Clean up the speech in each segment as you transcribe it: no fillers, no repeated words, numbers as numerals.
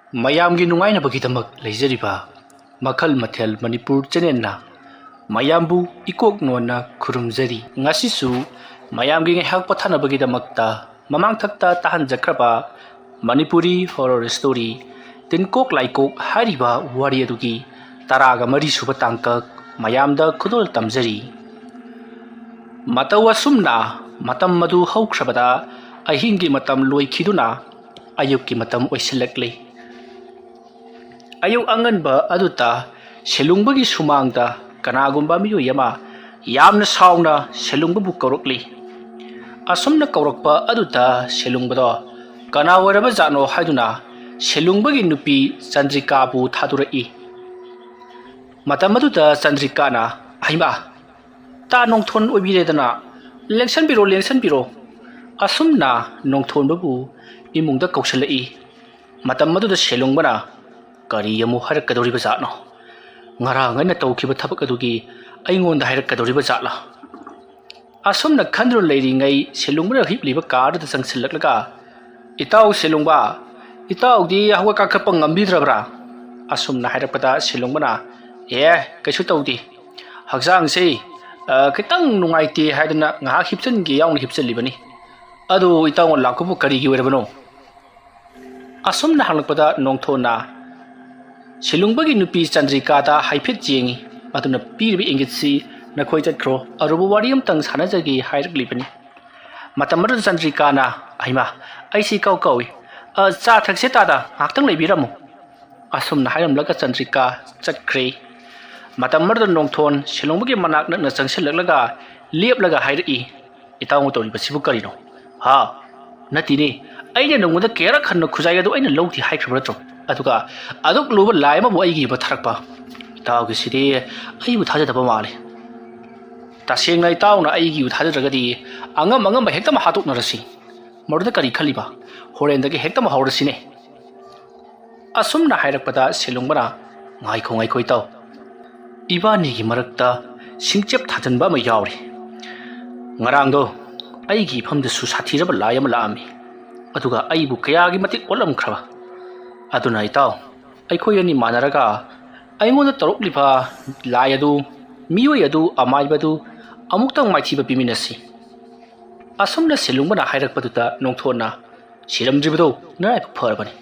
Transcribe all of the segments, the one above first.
ꯃꯌꯥꯝꯒꯤ ꯅꯨꯡꯉꯥꯏꯅꯕꯒꯤꯗꯃꯛ ꯂꯩꯖꯔꯤꯕ ꯃꯈꯜ ꯃꯊꯦꯜ ꯃꯅꯤꯄꯨꯔ ꯆꯦꯅꯦꯜꯅ ꯃꯌꯥꯝꯕꯨ ꯏꯀꯣꯛ ꯅꯣꯟꯅ ꯈꯨꯔꯨꯝꯖꯔꯤ꯫ ꯉꯁꯤꯁꯨ ꯃꯌꯥꯝꯒꯤ ꯉꯥꯏꯍꯥꯛ ꯄꯣꯊꯥꯅꯕꯒꯤꯗꯃꯛꯇ ꯃꯃꯥꯡꯊꯛꯇ ꯇꯥꯍꯟꯖꯈ꯭ꯔꯕ ꯃꯅꯤꯄꯨꯔꯤ ꯍꯣꯔꯔ ꯁ꯭ꯇꯣꯔꯤ ꯇꯤꯟꯀꯣꯛ ꯂꯥꯏꯀꯣꯛ ꯍꯥꯏꯔꯤꯕ ꯋꯥꯔꯤ ꯑꯗꯨꯒꯤ 13 ꯁꯨꯕ ꯇꯥꯡꯀꯛ ꯃꯌꯥꯝꯗ ꯈꯨꯗꯣꯜ ꯇꯝꯖꯔꯤ꯫ ꯃꯇꯧ ꯑꯁꯨꯝꯅ ꯃꯇꯝ ꯑꯗꯨ ꯍꯧꯈ꯭ꯔꯕꯗ ꯑꯍꯤꯡꯒꯤ ꯃꯇꯝ ꯂꯣꯏꯈꯤꯗꯨꯅ ꯑꯌꯨꯛꯀꯤ ꯃꯇꯝ ꯑꯣꯏꯁꯤꯜꯂꯛꯂꯤ꯫ ꯑꯌꯨꯛ ꯑꯉꯟꯕ ꯑꯗꯨꯗ ꯁꯦꯂꯨꯡꯕꯒꯤ ꯁꯨꯃꯥꯡꯗ ꯀꯅꯥꯒꯨꯝꯕ ꯃꯤꯑꯣꯏ ꯑꯃ ꯌꯥꯝꯅ ꯁꯥꯎꯅ ꯁꯦꯂꯨꯡꯕꯕꯨ ꯀꯧꯔꯛꯂꯤ꯫ ꯑꯁꯨꯝꯅ ꯀꯧꯔꯛꯄ ꯑꯗꯨꯗ ꯁꯦꯂꯨꯡꯕꯗꯣ ꯀꯅꯥ ꯑꯣꯏꯔꯕꯖꯥꯠꯅꯣ ꯍꯥꯏꯗꯨꯅ ꯁꯦꯂꯨꯡꯕꯒꯤ ꯅꯨꯄꯤ ꯆꯟꯗ꯭ꯔꯤꯀꯥꯕꯨ ꯊꯥꯗꯣꯔꯛꯏ꯫ ꯃꯇꯝ ꯑꯗꯨꯗ ꯆꯟꯗ꯭ꯔꯤꯀꯥꯅ "ꯍꯩꯃꯥ, ꯇꯥ ꯅꯣꯡꯊꯣꯟ ꯑꯣꯏꯕꯤꯔꯦꯗꯅ, ꯂꯦꯡꯁꯟꯕꯤꯔꯣ ꯑꯁꯨꯝꯅ ꯅꯣꯡꯊꯣꯟꯕꯕꯨ ꯏꯃꯨꯡꯗ ꯀꯧꯁꯤꯜꯂꯛꯏ꯫ ꯃꯇꯝ ꯑꯗꯨꯗ ꯁꯦꯂꯨꯡꯕꯅ ꯀꯔꯤ ꯑꯃꯨꯛ ꯍꯥꯏꯔꯛꯀꯗꯧꯔꯤꯕꯖꯥꯠꯅꯣ? ꯉꯔꯥꯡ ꯑꯩꯅ ꯇꯧꯈꯤꯕ ꯊꯕꯛ ꯑꯗꯨꯒꯤ ꯑꯩꯉꯣꯟꯗ ꯍꯥꯏꯔꯛꯀꯗꯧꯔꯤꯕꯖꯥꯠꯂꯥ? ꯑꯁꯨꯝꯅ ꯈꯟꯗꯨꯅ ꯂꯩꯔꯤꯉꯩ ꯁꯦꯂꯨꯡꯕꯅ ꯍꯤꯞꯂꯤꯕ ꯀꯥꯗꯨꯗ ꯆꯪꯁꯤꯜꯂꯛꯂꯒ "ꯏꯇꯥꯎ ꯁꯦꯂꯨꯡꯕ, ꯏꯇꯥꯎꯗꯤ ꯍꯧꯒꯠ ꯀꯥꯈꯠꯄ ꯉꯝꯕꯤꯗ꯭ꯔꯕ꯭ꯔꯥ?" ꯑꯁꯨꯝꯅ ꯍꯥꯏꯔꯛꯄꯗ ꯁꯦꯂꯨꯡꯕꯅ "ꯀꯩꯁꯨ ꯇꯧꯗꯦ, ꯍꯛꯆꯥꯡꯁꯦ ꯈꯤꯇꯪ ꯅꯨꯡꯉꯥꯏꯇꯦ ꯍꯥꯏꯗꯅ ꯉꯥꯏꯍꯥꯛ ꯍꯤꯞꯆꯟꯒꯦ ꯌꯥꯎꯅ ꯍꯤꯞꯆꯜꯂꯤꯕꯅꯤ꯫ ꯑꯗꯨ ꯏꯇꯥꯎꯅ ꯂꯥꯛꯄꯕꯨ ꯀꯔꯤꯒꯤ ꯑꯣꯏꯔꯕꯅꯣ?" ꯑꯁꯨꯝꯅ ꯍꯪꯂꯛꯄꯗ ꯅꯣꯡꯊꯣꯟꯅ ꯁꯦꯂꯨꯡꯕꯒꯤ ꯅꯨꯄꯤ ꯆꯟꯗ꯭ꯔꯤꯀꯥꯗ ꯍꯥꯏꯐꯦꯠ ꯌꯦꯡꯉꯤ꯫ ꯃꯗꯨꯅ ꯄꯤꯔꯤꯕ ꯏꯪꯒꯤꯠꯁꯤ "ꯅꯈꯣꯏ ꯆꯠꯈ꯭ꯔꯣ, ꯑꯔꯨꯕ ꯋꯥꯔꯤ ꯑꯃꯇꯪ ꯁꯥꯟꯅꯖꯒꯦ" ꯍꯥꯏꯔꯛꯂꯤꯕꯅꯤ꯫ ꯃꯇꯝ ꯑꯗꯨꯗ ꯆꯟꯗ꯭ꯔꯤꯀꯥꯅ "ꯍꯩꯃꯥ, ꯑꯩꯁꯤ ꯏꯀꯥꯎ ꯀꯥꯎꯏ, ꯆꯥ ꯊꯛꯁꯦ ꯇꯥꯗ, ꯉꯥꯏꯍꯥꯛꯇꯪ ꯂꯩꯕꯤꯔꯝꯃꯨ" ꯑꯁꯨꯝꯅ ꯍꯥꯏꯔꯝꯂꯒ ꯆꯟꯗ꯭ꯔꯤꯀꯥ ꯆꯠꯈ꯭ꯔꯦ꯫ ꯃꯇꯝ ꯑꯗꯨꯗ ꯅꯣꯡꯊꯣꯟ ꯁꯦꯂꯨꯡꯕꯒꯤ ꯃꯅꯥꯛ ꯅꯛꯅ ꯆꯪꯁꯤꯜꯂꯛꯂꯒ ꯂꯦꯞꯂꯒ ꯍꯥꯏꯔꯛꯏ꯫ "ꯏꯇꯥꯎꯅ ꯇꯧꯔꯤꯕꯁꯤꯕꯨ ꯀꯔꯤꯅꯣ?" "ꯍꯥ, ꯅꯠꯇꯦꯅꯦ, ꯑꯩꯅ ꯅꯉꯣꯟꯗ ꯀꯌꯥꯔꯛ ꯍꯟꯅ ꯈꯨꯖꯥꯏ ꯑꯗꯨ ꯑꯩꯅ ꯂꯧꯗꯦ ꯍꯥꯏꯈ꯭ꯔꯕ ꯅꯠꯇ꯭ꯔꯣ? ꯑꯗꯨꯒ ꯑꯗꯨꯛ ꯂꯨꯕ ꯂꯥꯏ ꯑꯃꯕꯨ ꯑꯩꯒꯤ ꯌꯨꯝꯗ ꯊꯥꯔꯛꯄ? ꯏꯇꯥꯎꯒꯤꯁꯤꯗꯤ ꯑꯩꯕꯨ ꯊꯥꯖꯗꯕ ꯃꯥꯜꯂꯤ꯫ ꯇꯁꯦꯡꯅ ꯏꯇꯥꯎꯅ ꯑꯩꯒꯤꯕꯨ ꯊꯥꯖꯗ꯭ꯔꯒꯗꯤ ꯑꯉꯝꯕ ꯍꯦꯛꯇꯃꯛ ꯍꯥꯠꯇꯣꯛꯅꯔꯁꯤ꯫ ꯃꯗꯨꯗ ꯀꯔꯤ ꯈꯜꯂꯤꯕ? ꯍꯣꯔꯦꯟꯗꯒꯤ ꯍꯦꯛꯇꯃꯛ ꯍꯧꯔꯁꯤꯅꯦ." ꯑꯁꯨꯝꯅ ꯍꯥꯏꯔꯛꯄꯗ ꯁꯦꯂꯨꯡꯕꯅ "ꯉꯥꯏꯈꯣ ꯏꯇꯥꯎ, ꯏꯕꯥꯅꯤꯒꯤ ꯃꯔꯛꯇ ꯁꯤꯡꯆꯦꯞ ꯊꯥꯖꯟꯕ ꯑꯃ ꯌꯥꯎꯔꯤ꯫ ꯉꯔꯥꯡꯗꯣ ꯑꯩꯒꯤ ꯏꯐꯝꯗꯁꯨ ꯁꯥꯊꯤꯔꯕ ꯂꯥꯏ ꯑꯃ ꯂꯥꯛꯑꯝꯃꯤ, ꯑꯗꯨꯒ ꯑꯩꯕꯨ ꯀꯌꯥꯒꯤ ꯃꯇꯤꯛ ꯑꯣꯠꯂꯝꯈ꯭ꯔꯕ꯫ ꯑꯗꯨꯅ ꯏꯇꯥꯎ, ꯑꯩꯈꯣꯏ ꯑꯅꯤ ꯃꯥꯟꯅꯔꯒ ꯑꯩꯉꯣꯟꯗ ꯇꯧꯔꯛꯂꯤꯕ ꯂꯥꯏ ꯑꯗꯨ, ꯃꯤꯑꯣꯏ ꯑꯗꯨ, ꯑꯃꯥꯏꯕ ꯑꯗꯨ ꯑꯃꯨꯛꯇꯪ ꯃꯥꯏꯊꯤꯕ ꯄꯤꯃꯤꯟꯅꯁꯤ." ꯑꯁꯨꯝꯅ ꯁꯦꯂꯨꯡꯕꯅ ꯍꯥꯏꯔꯛꯄꯗꯨꯗ ꯅꯣꯡꯊꯣꯟꯅ "ꯁꯤꯔꯝꯗ꯭ꯔꯤꯕꯗꯣ ꯅꯔꯥꯏꯕꯛ ꯐꯔꯕꯅꯤ꯫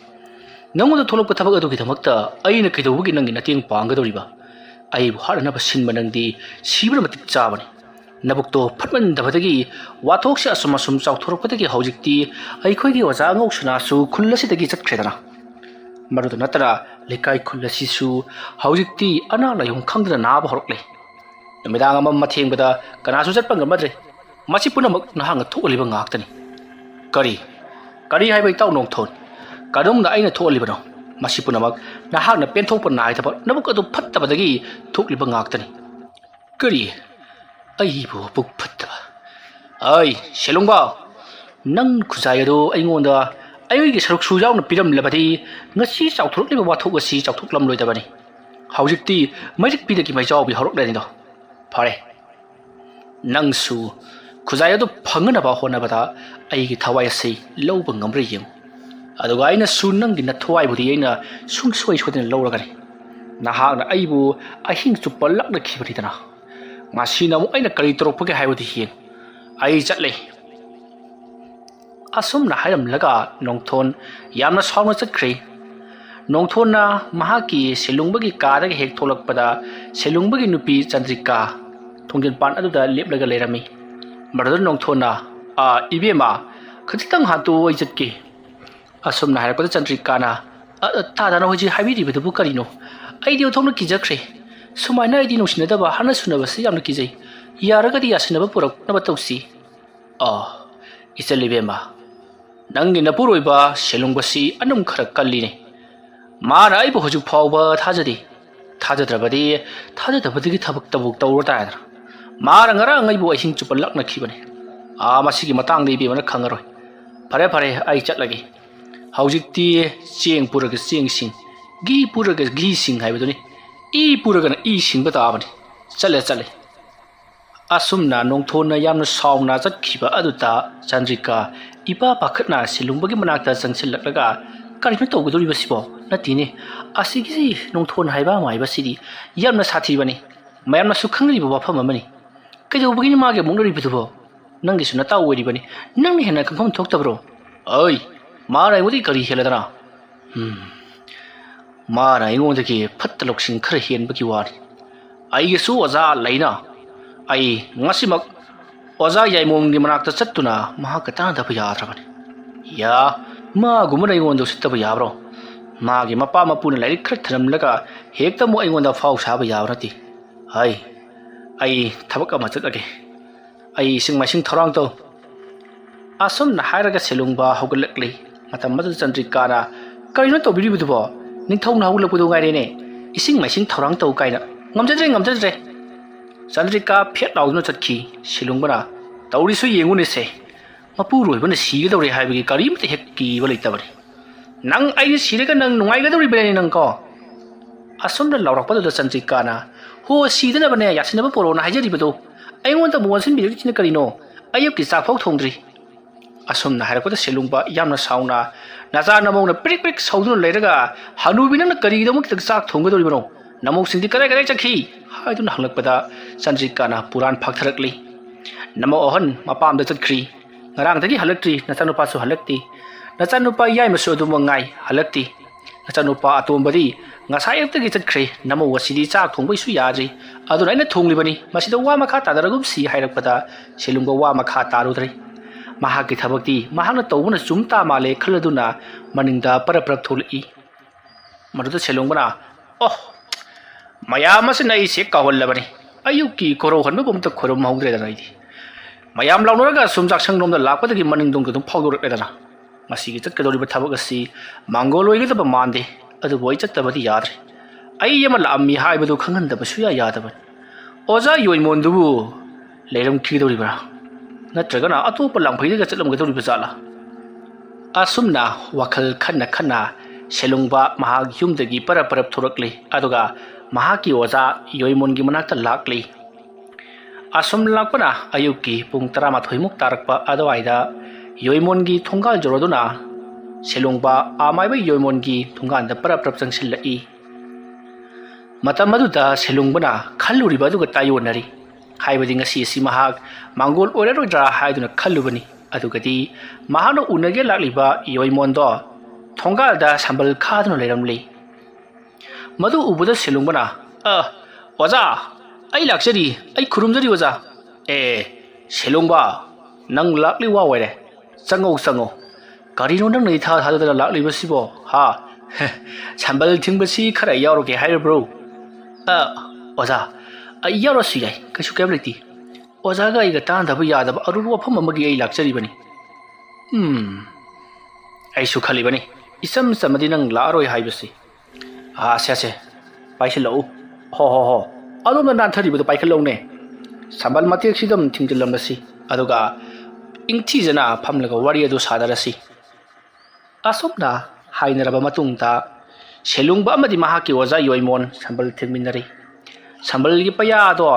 ꯅꯉꯣꯟꯗ ꯊꯣꯛꯂꯛꯄ ꯊꯕꯛ ꯑꯗꯨꯒꯤꯗꯃꯛꯇ ꯑꯩꯅ ꯀꯩꯗꯧꯕꯒꯤ ꯅꯪꯒꯤ ꯃꯇꯦꯡ ꯄꯥꯡꯒꯗꯧꯔꯤꯕ? ꯑꯩꯕꯨ ꯍꯥꯠꯅꯅꯕ ꯁꯤꯟꯕ ꯅꯪꯗꯤ ꯁꯤꯕꯅ ꯃꯇꯤꯛ ꯆꯥꯕꯅꯤ꯫ ꯅꯕꯨꯛꯇꯣ ꯐꯠꯃꯟꯗꯕꯗꯒꯤ ꯋꯥꯊꯣꯛꯁꯦ ꯑꯁꯨꯝ ꯆꯥꯎꯊꯣꯔꯛꯄꯗꯒꯤ ꯍꯧꯖꯤꯛꯇꯤ ꯑꯩꯈꯣꯏꯒꯤ ꯑꯣꯖꯥ ꯑꯉꯧꯁꯅꯥꯁꯨ ꯈꯨꯜ ꯑꯁꯤꯗꯒꯤ ꯆꯠꯈ꯭ꯔꯦꯗꯅ. ꯃꯗꯨꯗ ꯅꯠꯇꯅ ꯂꯩꯀꯥꯏ ꯈꯨꯜ ꯑꯁꯤꯁꯨ ꯍꯧꯖꯤꯛꯇꯤ ꯑꯅꯥ ꯂꯥꯏꯌꯣꯡ ꯈꯪꯗꯅ ꯅꯥꯕ ꯍꯧꯔꯛꯂꯦ꯫ ꯅꯨꯃꯤꯗꯥꯡ ꯑꯃ ꯊꯦꯡꯕꯗ ꯀꯅꯥꯁꯨ ꯆꯠꯄ ꯉꯝꯅꯗ꯭ꯔꯦ꯫ ꯃꯁꯤ ꯄꯨꯝꯅꯃꯛ ꯅꯍꯥꯛꯅ ꯊꯣꯛꯍꯜꯂꯤꯕ ꯉꯥꯛꯇꯅꯤ." "ꯀꯔꯤ ꯍꯥꯏꯕ ꯏꯇꯥꯎ ꯅꯣꯡꯊꯣꯟ? ꯀꯔꯝꯅ ꯑꯩꯅ ꯊꯣꯛꯍꯜꯂꯤꯕꯅꯣ? ꯃꯁꯤ ꯄꯨꯝꯅꯃꯛ ꯅꯍꯥꯛꯅ ꯄꯦꯟꯊꯣꯛꯄ ꯅꯥꯏꯗꯕ ꯅꯕꯨꯛ ꯑꯗꯨ ꯐꯠꯇꯕꯗꯒꯤ ꯊꯣꯛꯂꯤꯕ ꯉꯥꯛꯇꯅꯤ." "ꯀꯔꯤ? ꯑꯩꯕꯨ ꯄꯨꯛ ꯐꯠꯇꯕ? ꯁꯦꯂꯨꯡꯕ, ꯅꯪ ꯈꯨꯖꯥꯏ ꯑꯗꯨ ꯑꯩꯉꯣꯟꯗ ꯑꯩꯒꯤ ꯁꯔꯨꯛꯁꯨ ꯌꯥꯎꯅ ꯄꯤꯔꯝꯂꯕꯗꯤ ꯉꯁꯤ ꯆꯥꯎꯊꯣꯔꯛꯂꯤꯕ ꯋꯥꯊꯣꯛ ꯑꯁꯤ ꯆꯥꯎꯊꯣꯛꯂꯝꯂꯣꯏꯗꯕꯅꯤ꯫ ꯍꯧꯖꯤꯛꯇꯤ ꯃꯩꯔꯤꯛꯄꯤꯗꯒꯤ ꯃꯩꯖꯥꯎꯕꯤ ꯍꯧꯔꯛꯂꯅꯤꯗꯣ꯫ ꯐꯔꯦ, ꯅꯪꯁꯨ ꯈꯨꯖꯥꯏ ꯑꯗꯨ ꯐꯪꯅꯅꯕ ꯍꯣꯠꯅꯕꯗ ꯑꯩꯒꯤ ꯊꯋꯥꯏ ꯑꯁꯤ ꯂꯧꯕ ꯉꯝꯕ꯭ꯔꯥ ꯌꯦꯡꯉꯨ꯫ ꯑꯗꯨꯒ ꯑꯩꯅꯁꯨ ꯅꯪꯒꯤ ꯅꯊꯋꯥꯏꯕꯨꯗꯤ ꯑꯩꯅ ꯁꯨꯡꯁꯣꯏ ꯁꯣꯏꯗꯅ ꯂꯧꯔꯒꯅꯤ꯫ ꯅꯍꯥꯛꯅ ꯑꯩꯕꯨ ꯑꯍꯤꯡ ꯆꯨꯞꯄ ꯂꯛꯅꯈꯤꯕꯅꯤꯗꯅ. ꯉꯁꯤꯅ ꯑꯃꯨꯛ ꯑꯩꯅ ꯀꯔꯤ ꯇꯧꯔꯛꯄꯒꯦ ꯍꯥꯏꯕꯗꯨ ꯌꯦꯡꯉꯨ. ꯑꯩ ꯆꯠꯂꯦ." ꯑꯁꯨꯝꯅ ꯍꯥꯏꯔꯝꯂꯒ ꯅꯣꯡꯊꯣꯟ ꯌꯥꯝꯅ ꯁꯥꯎꯅ ꯆꯠꯈ꯭ꯔꯦ꯫ ꯅꯣꯡꯊꯣꯟꯅ ꯃꯍꯥꯛꯀꯤ ꯁꯦꯂꯨꯡꯕꯒꯤ ꯀꯥꯗꯒꯤ ꯍꯦꯛ ꯊꯣꯛꯂꯛꯄꯗ ꯁꯦꯂꯨꯡꯕꯒꯤ ꯅꯨꯄꯤ ꯆꯟꯗ꯭ꯔꯤꯀꯥ ꯊꯣꯡꯖꯤꯟꯄꯥꯟ ꯑꯗꯨꯗ ꯂꯦꯞꯂꯒ ꯂꯩꯔꯝꯃꯤ꯫ ꯃꯗꯨꯗ ꯅꯣꯡꯊꯣꯟꯅ "ꯏꯕꯦꯝꯃ, ꯈꯖꯤꯛꯇꯪ ꯍꯥꯟꯇꯣꯛꯎ, ꯑꯩ ꯆꯠꯀꯦ." ꯑꯁꯨꯝꯅ ꯍꯥꯏꯔꯛꯄꯗ ꯆꯟꯗ꯭ꯔꯤꯀꯥꯅ "ꯇꯥꯗꯅ ꯍꯧꯖꯤꯛ ꯍꯥꯏꯕꯤꯔꯤꯕꯗꯨꯕꯨ ꯀꯔꯤꯅꯣ? ꯑꯩꯗꯤ ꯑꯣꯟꯊꯣꯛꯅ ꯀꯤꯖꯈ꯭ꯔꯦ. ꯁꯨꯃꯥꯏꯅ ꯑꯩꯗꯤ ꯅꯨꯡꯁꯤꯅꯗꯕ ꯍꯥꯠꯅ ꯁꯨꯅꯕꯁꯤ ꯌꯥꯝꯅ ꯀꯤꯖꯩ. ꯌꯥꯔꯒꯗꯤ ꯌꯥꯁꯤꯟꯅꯕ ꯄꯨꯔꯛꯅꯕ ꯇꯧꯁꯤ." "ꯏꯆꯜ ꯏꯕꯦꯝꯃ, ꯅꯪꯒꯤ ꯅꯄꯨꯔꯣꯏꯕ ꯁꯦꯂꯨꯡꯕꯁꯤ ꯑꯅꯝ ꯈꯔ ꯀꯜꯂꯤꯅꯦ. ꯃꯥꯅ ꯑꯩꯕꯨ ꯍꯧꯖꯤꯛ ꯐꯥꯎꯕ ꯊꯥꯖꯗꯦ. ꯊꯥꯖꯗ꯭ꯔꯕꯗꯤ ꯊꯥꯖꯗꯕꯗꯒꯤ ꯊꯕꯛꯇꯕꯨ ꯇꯧꯔ ꯇꯥꯔꯦꯗꯅ. ꯃꯥꯅ ꯉꯔꯥꯡ ꯑꯩꯕꯨ ꯑꯍꯤꯡ ꯆꯨꯞꯄ ꯂꯛꯅꯈꯤꯕꯅꯤ. ꯃꯁꯤꯒꯤ ꯃꯇꯥꯡꯗ ꯏꯕꯦꯝꯃꯅ ꯈꯪꯉꯔꯣꯏ. ꯐꯔꯦ, ꯑꯩ ꯆꯠꯂꯒꯦ. ꯍꯧꯖꯤꯛꯇꯤ ꯆꯦꯡ ꯄꯨꯔꯒ ꯆꯦꯡꯁꯤꯡ, ꯘꯤ ꯄꯨꯔꯒ ꯘꯤꯁꯤꯡ ꯍꯥꯏꯕꯗꯨꯅꯤ. ꯏ ꯄꯨꯔꯒꯅ ꯏ ꯁꯤꯡꯕ ꯇꯥꯕꯅꯤ. ꯆꯠꯂꯦ." ꯑꯁꯨꯝꯅ ꯅꯣꯡꯊꯣꯟꯅ ꯌꯥꯝꯅ ꯁꯥꯎꯅ ꯆꯠꯈꯤꯕ ꯑꯗꯨꯗ ꯆꯟꯗ꯭ꯔꯤꯀꯥ ꯏꯄꯥ ꯄꯥꯈꯠꯅ ꯁꯦꯂꯨꯡꯕꯒꯤ ꯃꯅꯥꯛꯇ ꯆꯪꯁꯤꯜꯂꯛꯂꯒ ꯀꯔꯤꯅꯣ ꯇꯧꯒꯗꯧꯔꯤꯕꯁꯤꯕꯣ ꯅꯠꯇꯦꯅꯦ ꯑꯁꯤꯒꯤꯁꯤ ꯅꯣꯡꯊꯣꯟ ꯍꯥꯏꯕ ꯑꯃ ꯍꯥꯏꯕꯁꯤꯗꯤ ꯌꯥꯝꯅ ꯁꯥꯊꯤꯕꯅꯤ ꯃꯌꯥꯝꯅꯁꯨ ꯈꯪꯅꯔꯤꯕ ꯋꯥꯐꯝ ꯑꯃꯅꯤ ꯀꯩꯗꯧꯕꯒꯤꯅꯤ ꯃꯥꯒꯤ ꯃꯨꯛꯅꯔꯤꯕꯗꯨꯕꯣ ꯅꯪꯒꯤꯁꯨ ꯅꯇꯥꯎ ꯑꯣꯏꯔꯤꯕꯅꯤ ꯅꯪꯅ ꯍꯦꯟꯅ ꯈꯪꯐꯝ ꯊꯣꯛꯇꯕ꯭ꯔꯣ ꯑꯩ ꯃꯥꯅ ꯑꯩꯉꯣꯟꯗꯒꯤ ꯀꯔꯤ ꯍꯦꯜꯂꯗꯅ ꯃꯥꯅ ꯑꯩꯉꯣꯟꯗꯒꯤ ꯐꯠꯇ ꯂꯧꯁꯤꯡ ꯈꯔ ꯍꯦꯟꯕꯒꯤ ꯋꯥꯅꯤ ꯑꯩꯒꯤꯁꯨ ꯑꯣꯖꯥ ꯂꯩꯅ ꯑꯩ ꯉꯁꯤꯃꯛ ꯑꯣꯖꯥ ꯌꯥꯏꯃꯣꯡꯒꯤ ꯃꯅꯥꯛꯇ ꯆꯠꯇꯨꯅ ꯃꯍꯥꯛꯀ ꯇꯥꯟꯅꯗꯕ ꯌꯥꯗ꯭ꯔꯕꯅꯤ ꯃꯥꯒꯨꯝꯕꯅ ꯑꯩꯉꯣꯟꯗ ꯎꯁꯤꯠꯇꯕ ꯌꯥꯕ꯭ꯔꯣ ꯃꯥꯒꯤ ꯃꯄꯥ ꯃꯄꯨꯅ ꯂꯥꯏꯔꯤꯛ ꯈꯔ ꯊꯅꯝꯂꯒ ꯍꯦꯛꯇ ꯑꯃꯨꯛ ꯑꯩꯉꯣꯟꯗ ꯐꯥꯎ ꯁꯥꯕ ꯌꯥꯕ ꯅꯠꯇꯦ ꯑꯩ ꯊꯕꯛ ꯑꯃ ꯆꯠꯂꯒꯦ ꯑꯩ ꯏꯁꯤꯡ ꯃꯥꯏꯁꯤꯡ ꯊꯧꯔꯥꯡ ꯇꯧ ꯑꯁꯨꯝꯅ ꯍꯥꯏꯔꯒ ꯁꯦꯂꯨꯡꯕ ꯍꯧꯒꯠꯂꯛꯂꯤ ꯃꯇꯝ ꯑꯗꯨꯗ ꯆꯟꯗ꯭ꯔꯤꯀꯥꯅ ꯀꯔꯤꯅꯣ ꯇꯧꯕꯤꯔꯤꯕꯗꯨꯕꯣ ꯅꯤꯡꯊꯧꯅ ꯍꯧꯒꯠꯂꯛꯄꯗꯨ ꯉꯥꯏꯔꯦꯅꯦ ꯏꯁꯤꯡ ꯃꯥꯏꯁꯤꯡ ꯊꯧꯔꯥꯡ ꯇꯧ ꯀꯥꯏꯅ ꯉꯝꯖꯗ꯭ꯔꯦ ꯆꯟꯗ꯭ꯔꯤꯀꯥ ꯐꯦꯠ ꯂꯥꯎꯗꯨꯅ ꯆꯠꯈꯤ ꯁꯦꯂꯨꯡꯕꯅ ꯇꯧꯔꯤꯁꯨ ꯌꯦꯡꯉꯨꯅꯦꯁꯦ ꯃꯄꯨꯔꯣꯏꯕꯅ ꯁꯤꯒꯗꯧꯔꯦ ꯍꯥꯏꯕꯒꯤ ꯀꯔꯤꯝꯇ ꯍꯦꯛ ꯀꯤꯕ ꯂꯩꯇꯕꯅꯤ ꯅꯪ ꯑꯩꯅ ꯁꯤꯔꯒ ꯅꯪ ꯅꯨꯡꯉꯥꯏꯒꯗꯧꯔꯤꯕꯅꯤ ꯅꯪꯀꯣ ꯑꯁꯨꯝꯅ ꯂꯥꯎꯔꯛꯄꯗꯨꯗ ꯆꯟꯗ꯭ꯔꯤꯀꯥꯅ ꯍꯣ ꯁꯤꯗꯅꯕꯅꯦ ꯌꯥꯁꯤꯟꯅꯕ ꯄꯣꯔꯣꯅ ꯍꯥꯏꯖꯔꯤꯕꯗꯣ ꯑꯩꯉꯣꯟꯗ ꯑꯃꯨꯛ ꯑꯣꯟꯁꯤꯟꯕꯤꯔꯛꯏꯁꯤꯅ ꯀꯔꯤꯅꯣ ꯑꯌꯨꯛꯀꯤ ꯆꯥꯛꯐꯥꯎ ꯊꯣꯡꯗ꯭ꯔꯤ ꯑꯁꯨꯝꯅ ꯍꯥꯏꯔꯛꯄꯗ ꯁꯦꯂꯨꯡꯕ ꯌꯥꯝꯅ ꯁꯥꯎꯅ ꯅꯆꯥ ꯅꯃꯧꯅ ꯄ꯭ꯔꯤꯛ ꯄ꯭ꯔꯤꯛ ꯁꯧꯗꯨꯅ ꯂꯩꯔꯒ ꯍꯅꯨꯕꯤ ꯅꯪꯅ ꯀꯔꯤꯒꯤꯗꯃꯛꯇ ꯆꯥꯛ ꯊꯣꯡꯒꯗꯧꯔꯤꯕꯅꯣ ꯅꯃꯧꯁꯤꯡꯗꯤ ꯀꯗꯥꯏ ꯆꯠꯈꯤ ꯍꯥꯏꯗꯨꯅ ꯍꯪꯂꯛꯄꯗ ꯆꯟꯗ꯭ꯔꯤꯀꯥꯅ ꯄꯨꯔꯥꯟ ꯐꯥꯛꯊꯔꯛꯂꯤ ꯅꯃꯧ ꯑꯍꯟ ꯃꯄꯥꯝꯗ ꯆꯠꯈ꯭ꯔꯤ ꯉꯔꯥꯡꯗꯒꯤ ꯍꯜꯂꯛꯇ꯭ꯔꯤ ꯅꯆꯥꯅꯨꯄꯥꯁꯨ ꯍꯜꯂꯛꯇꯦ ꯅꯆꯥꯅꯨꯄꯥ ꯌꯥꯏꯃꯁꯨ ꯑꯗꯨꯃꯛ ꯉꯥꯏ ꯍꯜꯂꯛꯇꯦ ꯅꯆꯥꯅꯨꯄꯥ ꯑꯇꯣꯝꯕꯗꯤ ꯉꯁꯥꯏ ꯑꯌꯨꯛꯇꯒꯤ ꯆꯠꯈ꯭ꯔꯦ ꯅꯃꯧ ꯑꯁꯤꯗꯤ ꯆꯥꯛ ꯊꯣꯡꯕꯩꯁꯨ ꯌꯥꯗ꯭ꯔꯤ ꯑꯗꯨꯅ ꯑꯩꯅ ꯊꯣꯡꯂꯤꯕꯅꯤ ꯃꯁꯤꯗ ꯋꯥ ꯃꯈꯥ ꯇꯥꯗꯔꯒꯨꯝꯁꯤ ꯍꯥꯏꯔꯛꯄꯗ ꯁꯦꯂꯨꯡꯕ ꯋꯥ ꯃꯈꯥ ꯇꯥꯔꯨꯗ꯭ꯔꯦ ꯃꯍꯥꯛꯀꯤ ꯊꯕꯛꯇꯤ ꯃꯍꯥꯛꯅ ꯇꯧꯕꯅ ꯆꯨꯝ ꯇꯥ ꯃꯥꯜꯂꯦ ꯈꯜꯂꯗꯨꯅ ꯃꯅꯤꯡꯗ ꯄꯔꯞ ꯊꯣꯛꯂꯛꯏ ꯃꯗꯨꯗ ꯁꯦꯂꯨꯡꯕꯅ ꯃꯌꯥꯝ ꯑꯁꯤꯅ ꯑꯩꯁꯦ ꯀꯥꯎꯍꯜꯂꯕꯅꯤ ꯑꯌꯨꯛꯀꯤ ꯈꯣꯔꯧꯍꯟꯕꯕꯨ ꯑꯝꯇ ꯈꯣꯏꯔꯝꯍꯧꯗ꯭ꯔꯦꯗꯅ ꯑꯩꯗꯤ ꯃꯌꯥꯝ ꯂꯥꯎꯅꯔꯒ ꯁꯨꯝ ꯆꯥꯛꯁꯪꯂꯣꯝꯗ ꯂꯥꯛꯄꯗꯒꯤ ꯃꯅꯤꯡꯗꯣꯡꯗ ꯑꯗꯨꯝ ꯐꯥꯎꯗꯣꯔꯛꯂꯦꯗꯅ ꯃꯁꯤꯒꯤ ꯆꯠꯀꯗꯧꯔꯤꯕ ꯊꯕꯛ ꯑꯁꯤ ꯃꯥꯡꯒꯣꯜ ꯑꯣꯏꯒꯗꯕ ꯃꯥꯟꯗꯦ ꯑꯗꯨꯕꯨ ꯑꯩ ꯆꯠꯇꯕꯗꯤ ꯌꯥꯗ꯭ꯔꯦ ꯑꯩ ꯑꯃ ꯂꯥꯛꯑꯝꯃꯤ ꯍꯥꯏꯕꯗꯨ ꯈꯪꯍꯟꯗꯕ ꯁꯨꯡꯌꯥ ꯌꯥꯗꯕꯅꯤ ꯑꯣꯖꯥ ꯌꯣꯏꯃꯣꯟꯗꯨꯕꯨ ꯂꯩꯔꯝꯈꯤꯒꯗꯧꯔꯤꯕ꯭ꯔꯥ ꯅꯠꯇ꯭ꯔꯒꯅ ꯑꯇꯣꯞꯄ ꯂꯥꯡꯐꯩꯗꯒ ꯆꯠꯂꯝꯒꯗꯧꯔꯤꯕ ꯖꯥꯠꯂꯥ ꯑꯁꯨꯝꯅ ꯋꯥꯈꯜ ꯈꯟꯅ ꯁꯦꯂꯨꯡꯕ ꯃꯍꯥꯛ ꯌꯨꯝꯗꯒꯤ ꯄꯔꯞ ꯊꯣꯔꯛꯂꯤ ꯑꯗꯨꯒ ꯃꯍꯥꯛꯀꯤ ꯑꯣꯖꯥ ꯌꯣꯏꯃꯣꯟꯒꯤ ꯃꯅꯥꯛꯇ ꯂꯥꯛꯂꯤ ꯑꯁꯨꯝ ꯂꯥꯛꯄꯅ ꯑꯌꯨꯛꯀꯤ ꯄꯨꯡ 12 ꯇꯥꯔꯛꯄ ꯑꯗꯨꯋꯥꯏꯗ ꯌꯣꯏꯃꯣꯟꯒꯤ ꯊꯣꯡꯒꯥꯜ ꯖꯣꯔꯣꯗꯨꯅ ꯁꯦꯂꯨꯡꯕ ꯑꯃꯥꯏꯕ ꯌꯣꯏꯃꯣꯟꯒꯤ ꯊꯣꯡꯒꯥꯟꯗ ꯄꯔꯞ ꯆꯪꯁꯤꯜꯂꯛꯏ ꯃꯇꯝ ꯑꯗꯨꯗ ꯁꯦꯂꯨꯡꯕꯅ ꯈꯜꯂꯨꯔꯤꯕ ꯑꯗꯨꯒ ꯇꯥꯌꯣꯟꯅꯔꯤ ꯍꯥꯏꯕꯗꯤ ꯉꯁꯤ ꯑꯁꯤ ꯃꯍꯥꯛ ꯃꯥꯡꯒꯣꯜ ꯑꯣꯏꯔꯔꯣꯏꯗ꯭ꯔꯥ ꯍꯥꯏꯗꯨꯅ ꯈꯜꯂꯨꯕꯅꯤ ꯑꯗꯨꯒꯗꯤ ꯃꯍꯥꯛꯅ ꯎꯅꯒꯦ ꯂꯥꯛꯂꯤꯕ ꯌꯣꯏꯃꯣꯟꯗꯣ ꯊꯣꯡꯒꯥꯜꯗ ꯁꯝꯕꯜ ꯈꯥꯗꯨꯅ ꯂꯩꯔꯝꯂꯤ ꯃꯗꯨ ꯎꯕꯗ ꯁꯦꯂꯨꯡꯕꯅ ꯑꯣꯖꯥ ꯑꯩ ꯂꯥꯛꯆꯔꯤ ꯑꯩ ꯈꯨꯔꯨꯝꯖꯔꯤ ꯑꯣꯖꯥ ꯁꯦꯂꯨꯡꯕ ꯅꯪ ꯂꯥꯛꯂꯤ ꯋꯥ ꯑꯣꯏꯔꯦ ꯆꯪꯉꯣ ꯀꯔꯤꯅꯣ ꯅꯪꯅ ꯏꯊꯥ ꯊꯥꯖꯗꯅ ꯂꯥꯛꯂꯤꯕꯁꯤꯕꯣ ꯁꯝꯕꯜ ꯊꯤꯡꯕꯁꯤ ꯈꯔ ꯌꯥꯎꯔꯒꯦ ꯍꯥꯏꯔꯕ꯭ꯔꯣ ꯑꯣꯖꯥ ꯑꯩ ꯌꯥꯎꯔꯁꯨ ꯌꯥꯏ ꯀꯩꯁꯨ ꯀꯩꯝ ꯂꯩꯇꯦ ꯑꯣꯖꯥꯒ ꯑꯩꯒ ꯇꯥꯟꯅꯗꯕ ꯌꯥꯗꯕ ꯑꯔꯨꯕ ꯋꯥꯐꯝ ꯑꯃꯒꯤ ꯑꯩ ꯂꯥꯛꯆꯔꯤꯕꯅꯤ ꯑꯩꯁꯨ ꯈꯜꯂꯤꯕꯅꯤ ꯏꯆꯝ ꯆꯝꯃꯗꯤ ꯅꯪ ꯂꯥꯛꯑꯔꯣꯏ ꯍꯥꯏꯕꯁꯤ ꯁꯦ ꯄꯥꯏꯁꯤꯜꯂꯛꯎ ꯍꯣ ꯑꯗꯣꯝꯗ ꯅꯥꯟꯊꯔꯤꯕꯗꯨ ꯄꯥꯏꯈꯠꯂꯧꯅꯦ ꯁꯝꯕꯜ ꯃꯇꯦꯛꯁꯤꯗ ꯊꯤꯡꯖꯤꯜꯂꯝꯂꯁꯤ ꯑꯗꯨꯒ ꯏꯪꯊꯤꯖꯅ ꯐꯝꯂꯒ ꯋꯥꯔꯤ ꯑꯗꯨ ꯁꯥꯟꯅꯔꯁꯤ ꯑꯁꯨꯝꯅ ꯍꯥꯏꯅꯔꯕ ꯃꯇꯨꯡꯗ ꯁꯦꯂꯨꯡꯕ ꯑꯃꯗꯤ ꯃꯍꯥꯛꯀꯤ ꯑꯣꯖꯥ ꯌꯣꯏꯃꯣꯟ ꯁꯝꯕꯜ ꯊꯤꯟꯃꯤꯟꯅꯔꯤ ꯁꯝꯕꯜꯒꯤ ꯄꯩꯌꯥꯗꯣ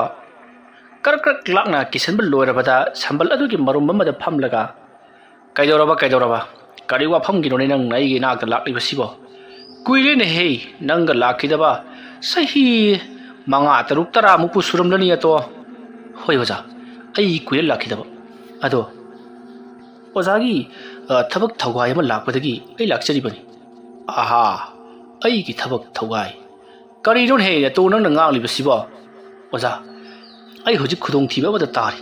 ꯀꯔꯛ ꯂꯥꯛꯅ ꯀꯤꯁꯟꯕ ꯂꯣꯏꯔꯕꯗ ꯁꯝꯕꯜ ꯑꯗꯨꯒꯤ ꯃꯔꯨꯝ ꯑꯃꯗ ꯐꯝꯂꯒ ꯀꯩꯗꯧꯔꯕ ꯀꯔꯤ ꯋꯥꯐꯝꯒꯤꯅꯣꯅꯦ ꯅꯪꯅ ꯑꯩꯒꯤ ꯅꯥꯛꯇ ꯂꯥꯛꯂꯤꯕꯁꯤꯕꯣ ꯀꯨꯏꯔꯦꯅꯦꯍꯦ ꯅꯪꯒ ꯂꯥꯛꯈꯤꯗꯕ ꯆꯍꯤ 5-6-10 ꯁꯨꯔꯝꯂꯅꯤ ꯑꯇꯣ ꯍꯣꯏ ꯑꯣꯖꯥ ꯑꯩ ꯀꯨꯏꯔꯦ ꯂꯥꯛꯈꯤꯗꯕ ꯑꯗꯣ ꯑꯣꯖꯥꯒꯤ ꯊꯕꯛ ꯊꯧꯒꯥꯏ ꯑꯃ ꯂꯥꯛꯄꯗꯒꯤ ꯑꯩ ꯂꯥꯛꯆꯔꯤꯕꯅꯤ ꯑꯩꯒꯤ ꯊꯕꯛ ꯊꯧꯒꯥꯏ ꯀꯔꯤꯅꯣꯅꯦꯍꯦ ꯑꯇꯣ ꯅꯪꯅ ꯉꯥꯡꯂꯤꯕꯁꯤꯕꯣ ꯑꯣꯖꯥ ꯑꯩ ꯍꯧꯖꯤꯛ ꯈꯨꯗꯣꯡꯊꯤꯕ ꯑꯃꯗ ꯇꯥꯔꯤ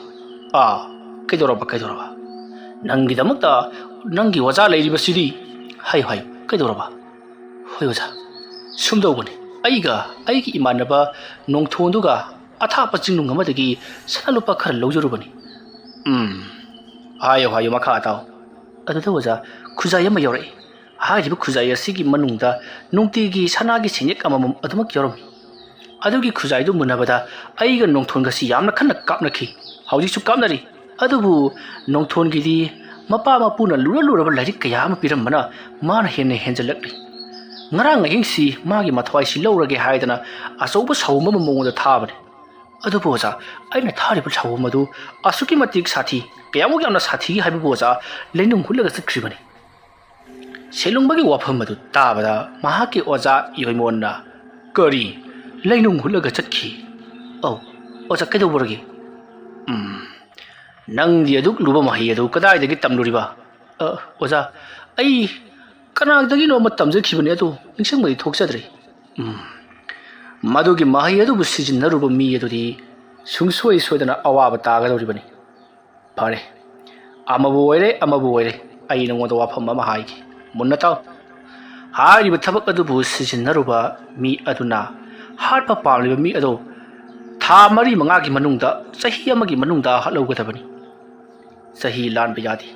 ꯀꯩꯗꯧꯔꯕ ꯅꯪꯒꯤꯗꯃꯛꯇ ꯅꯪꯒꯤ ꯑꯣꯖꯥ ꯂꯩꯔꯤꯕꯁꯤꯗꯤ ꯍꯥꯏꯌꯨ ꯀꯩꯗꯧꯔꯕ ꯍꯣꯏ ꯑꯣꯖꯥ ꯁꯨꯝꯗꯧꯕꯅꯤ ꯑꯩꯒꯤ ꯏꯃꯥꯟꯅꯕ ꯅꯣꯡꯊꯣꯟꯗꯨꯒ ꯑꯊꯥꯞꯄ ꯆꯤꯡꯅꯨꯡ ꯑꯃꯗꯒꯤ ꯁꯅꯥ ꯂꯨꯄꯥ ꯈꯔ ꯂꯧꯖꯔꯨꯕꯅꯤ ꯍꯥꯏꯌꯨ ꯃꯈꯥ ꯇꯥꯎ ꯑꯗꯨꯗ ꯑꯣꯖꯥ ꯈꯨꯖꯥꯏ ꯑꯃ ꯌꯥꯎꯔꯛꯏ ꯍꯥꯏꯔꯤꯕ ꯈꯨꯖꯥꯏ ꯑꯁꯤꯒꯤ ꯃꯅꯨꯡꯗ ꯅꯨꯡꯇꯤꯒꯤ ꯁꯅꯥꯒꯤ ꯁꯦꯟꯌꯦꯛ ꯑꯃꯃꯝ ꯑꯗꯨꯃꯛ ꯌꯥꯎꯔꯝꯃꯤ ꯑꯗꯨꯒꯤ ꯈꯨꯖꯥꯏꯗꯨ ꯃꯨꯟꯅꯕꯗ ꯑꯩꯒ ꯅꯣꯡꯊꯣꯟꯒꯁꯤ ꯌꯥꯝꯅ ꯈꯟꯅ ꯀꯥꯞꯅꯈꯤ ꯍꯧꯖꯤꯛꯁꯨ ꯀꯥꯞꯅꯔꯤ ꯑꯗꯨꯕꯨ ꯅꯣꯡꯊꯣꯟꯒꯤꯗꯤ ꯃꯄꯥ ꯃꯄꯨꯅ ꯂꯨꯔꯕ ꯂꯥꯏꯔꯤꯛ ꯀꯌꯥ ꯑꯃ ꯄꯤꯔꯝꯕꯅ ꯃꯥꯅ ꯍꯦꯟꯅ ꯍꯦꯟꯖꯜꯂꯛꯂꯤ ꯉꯔꯥꯡ ꯑꯍꯤꯡꯁꯤ ꯃꯥꯒꯤ ꯃꯊꯋꯥꯏꯁꯤ ꯂꯧꯔꯒꯦ ꯍꯥꯏꯗꯅ ꯑꯆꯧꯕ ꯁꯥꯎꯝ ꯑꯃ ꯃꯉꯣꯟꯗ ꯊꯥꯕꯅꯤ ꯑꯗꯨꯕꯨ ꯑꯣꯖꯥ ꯑꯩꯅ ꯊꯥꯔꯤꯕ ꯁꯥꯎꯝ ꯑꯗꯨ ꯑꯁꯨꯛꯀꯤ ꯃꯇꯤꯛ ꯁꯥꯊꯤ ꯀꯌꯥꯃꯨꯛ ꯌꯥꯝꯅ ꯁꯥꯊꯤꯒꯦ ꯍꯥꯏꯕꯕꯨ ꯑꯣꯖꯥ ꯂꯩꯅꯨꯡ ꯍꯨꯠꯂꯒ ꯆꯠꯈ꯭ꯔꯤꯕꯅꯤ ꯁꯦꯂꯨꯡꯕꯒꯤ ꯋꯥꯐꯝ ꯑꯗꯨ ꯇꯥꯕꯗ ꯃꯍꯥꯛꯀꯤ ꯑꯣꯖꯥ ꯌꯣꯏꯃꯣꯟꯅ ꯀꯔꯤ ꯂꯩꯅꯨꯡ ꯍꯨꯠꯂꯒ ꯆꯠꯈꯤ ꯑꯧ ꯑꯣꯖꯥ ꯀꯩꯗꯧꯕꯔꯒꯦ ꯅꯪꯗꯤ ꯑꯗꯨꯛ ꯂꯨꯕ ꯃꯍꯩ ꯑꯗꯨ ꯀꯗꯥꯏꯗꯒꯤ ꯇꯝꯂꯨꯔꯤꯕ ꯑꯣꯖꯥ ꯑꯩ ꯀꯅꯥꯗꯒꯤꯅꯣ ꯑꯃ ꯇꯝꯖꯈꯤꯕꯅꯤ ꯑꯗꯨ ꯅꯤꯡꯁꯤꯡꯕꯗꯤ ꯊꯣꯛꯆꯗ꯭ꯔꯦ ꯃꯗꯨꯒꯤ ꯃꯍꯩ ꯑꯗꯨꯕꯨ ꯁꯤꯖꯤꯟꯅꯔꯨꯕ ꯃꯤ ꯑꯗꯨꯗꯤ ꯁꯨꯡꯁꯣꯏ ꯁꯣꯏꯗꯅ ꯑꯋꯥꯕ ꯇꯥꯒꯗꯧꯔꯤꯕꯅꯤ ꯐꯔꯦ ꯑꯃꯕꯨ ꯑꯣꯏꯔꯦ ꯑꯩ ꯅꯉꯣꯟꯗ ꯋꯥꯐꯝ ꯑꯃ ꯍꯥꯏꯒꯦ ꯃꯨꯟꯅ ꯇꯥꯎ ꯍꯥꯏꯔꯤꯕ ꯊꯕꯛ ꯑꯗꯨꯕꯨ ꯁꯤꯖꯤꯟꯅꯔꯨꯕ ꯃꯤ ꯑꯗꯨꯅ ꯍꯥꯠꯄ ꯄꯥꯝꯂꯤꯕ ꯃꯤ ꯑꯗꯨ ꯊꯥ 4-5ꯒꯤ ꯃꯅꯨꯡꯗ ꯆꯍꯤ ꯑꯃꯒꯤ ꯃꯅꯨꯡꯗ ꯍꯥꯠꯍꯧꯒꯗꯕꯅꯤ ꯆꯍꯤ ꯂꯥꯟꯕ ꯌꯥꯗꯦ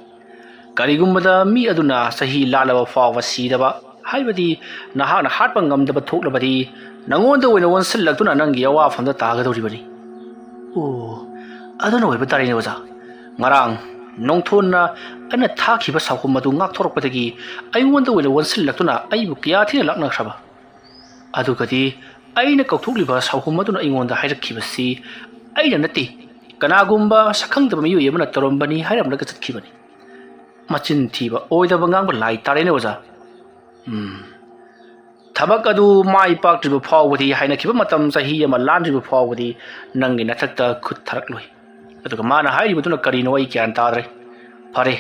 ꯀꯔꯤꯒꯨꯝꯕꯗ ꯃꯤ ꯑꯗꯨꯅ ꯆꯍꯤ ꯂꯥꯜꯂꯕ ꯐꯥꯎꯕ ꯁꯤꯗꯕ ꯍꯥꯏꯕꯗꯤ ꯅꯍꯥꯛꯅ ꯍꯥꯠꯄ ꯉꯝꯗꯕ ꯊꯣꯛꯂꯕꯗꯤ ꯅꯉꯣꯟꯗ ꯑꯣꯏꯅ ꯑꯣꯟꯁꯤꯜꯂꯛꯇꯨꯅ ꯅꯪꯒꯤ ꯑꯋꯥꯐꯝꯗ ꯇꯥꯒꯗꯧꯔꯤꯕꯅꯤ ꯑꯣ ꯑꯗꯨꯅ ꯑꯣꯏꯕ ꯇꯥꯔꯦꯅꯦ ꯑꯣꯖꯥ ꯉꯔꯥꯡ ꯅꯣꯡꯊꯣꯟꯅ ꯑꯩꯅ ꯊꯥꯈꯤꯕ ꯁꯥꯎꯍꯨꯝ ꯑꯗꯨ ꯉꯥꯛꯊꯣꯔꯛꯄꯗꯒꯤ ꯑꯩꯉꯣꯟꯗ ꯑꯣꯏꯅ ꯑꯣꯟꯁꯤꯜꯂꯛꯇꯨꯅ ꯑꯩꯕꯨ ꯀꯌꯥ ꯊꯤꯅ ꯂꯥꯛꯅꯈ꯭ꯔꯕ ꯑꯗꯨꯒꯗꯤ ꯑꯩꯅ ꯀꯧꯊꯣꯛꯂꯤꯕ ꯁꯥꯎꯍꯨꯝ ꯑꯗꯨꯅ ꯑꯩꯉꯣꯟꯗ ꯍꯥꯏꯔꯛꯈꯤꯕꯁꯤ ꯑꯩꯅ ꯅꯠꯇꯦ ꯀꯅꯥꯒꯨꯝꯕ ꯁꯛꯈꯪꯗꯕ ꯃꯤꯑꯣꯏ ꯑꯃꯅ ꯇꯧꯔꯝꯕꯅꯤ ꯍꯥꯏꯔꯝꯂꯒ ꯆꯠꯈꯤꯕꯅꯤ ꯃꯆꯤꯟ ꯊꯤꯕ ꯑꯣꯏꯗꯕ ꯉꯥꯡꯕ ꯂꯥꯏ ꯇꯥꯔꯦꯅꯦ ꯑꯣꯖꯥ ꯊꯕꯛ ꯑꯗꯨ ꯃꯥꯏ ꯄꯥꯛꯇ꯭ꯔꯤꯕ ꯐꯥꯎꯕꯗꯤ ꯍꯥꯏꯅꯈꯤꯕ ꯃꯇꯝ ꯆꯍꯤ ꯑꯃ ꯂꯥꯟꯗ꯭ꯔꯤꯕ ꯐꯥꯎꯕꯗꯤ ꯅꯪꯒꯤ ꯅꯊꯛꯇ ꯈꯨꯠ ꯊꯥꯔꯛꯂꯣꯏ ꯑꯗꯨꯒ ꯃꯥꯅ ꯍꯥꯏꯔꯤꯕꯗꯨꯅ ꯀꯔꯤꯅꯣ ꯑꯩ ꯒ꯭ꯌꯥꯟ ꯇꯥꯗ꯭ꯔꯦ ꯐꯔꯦ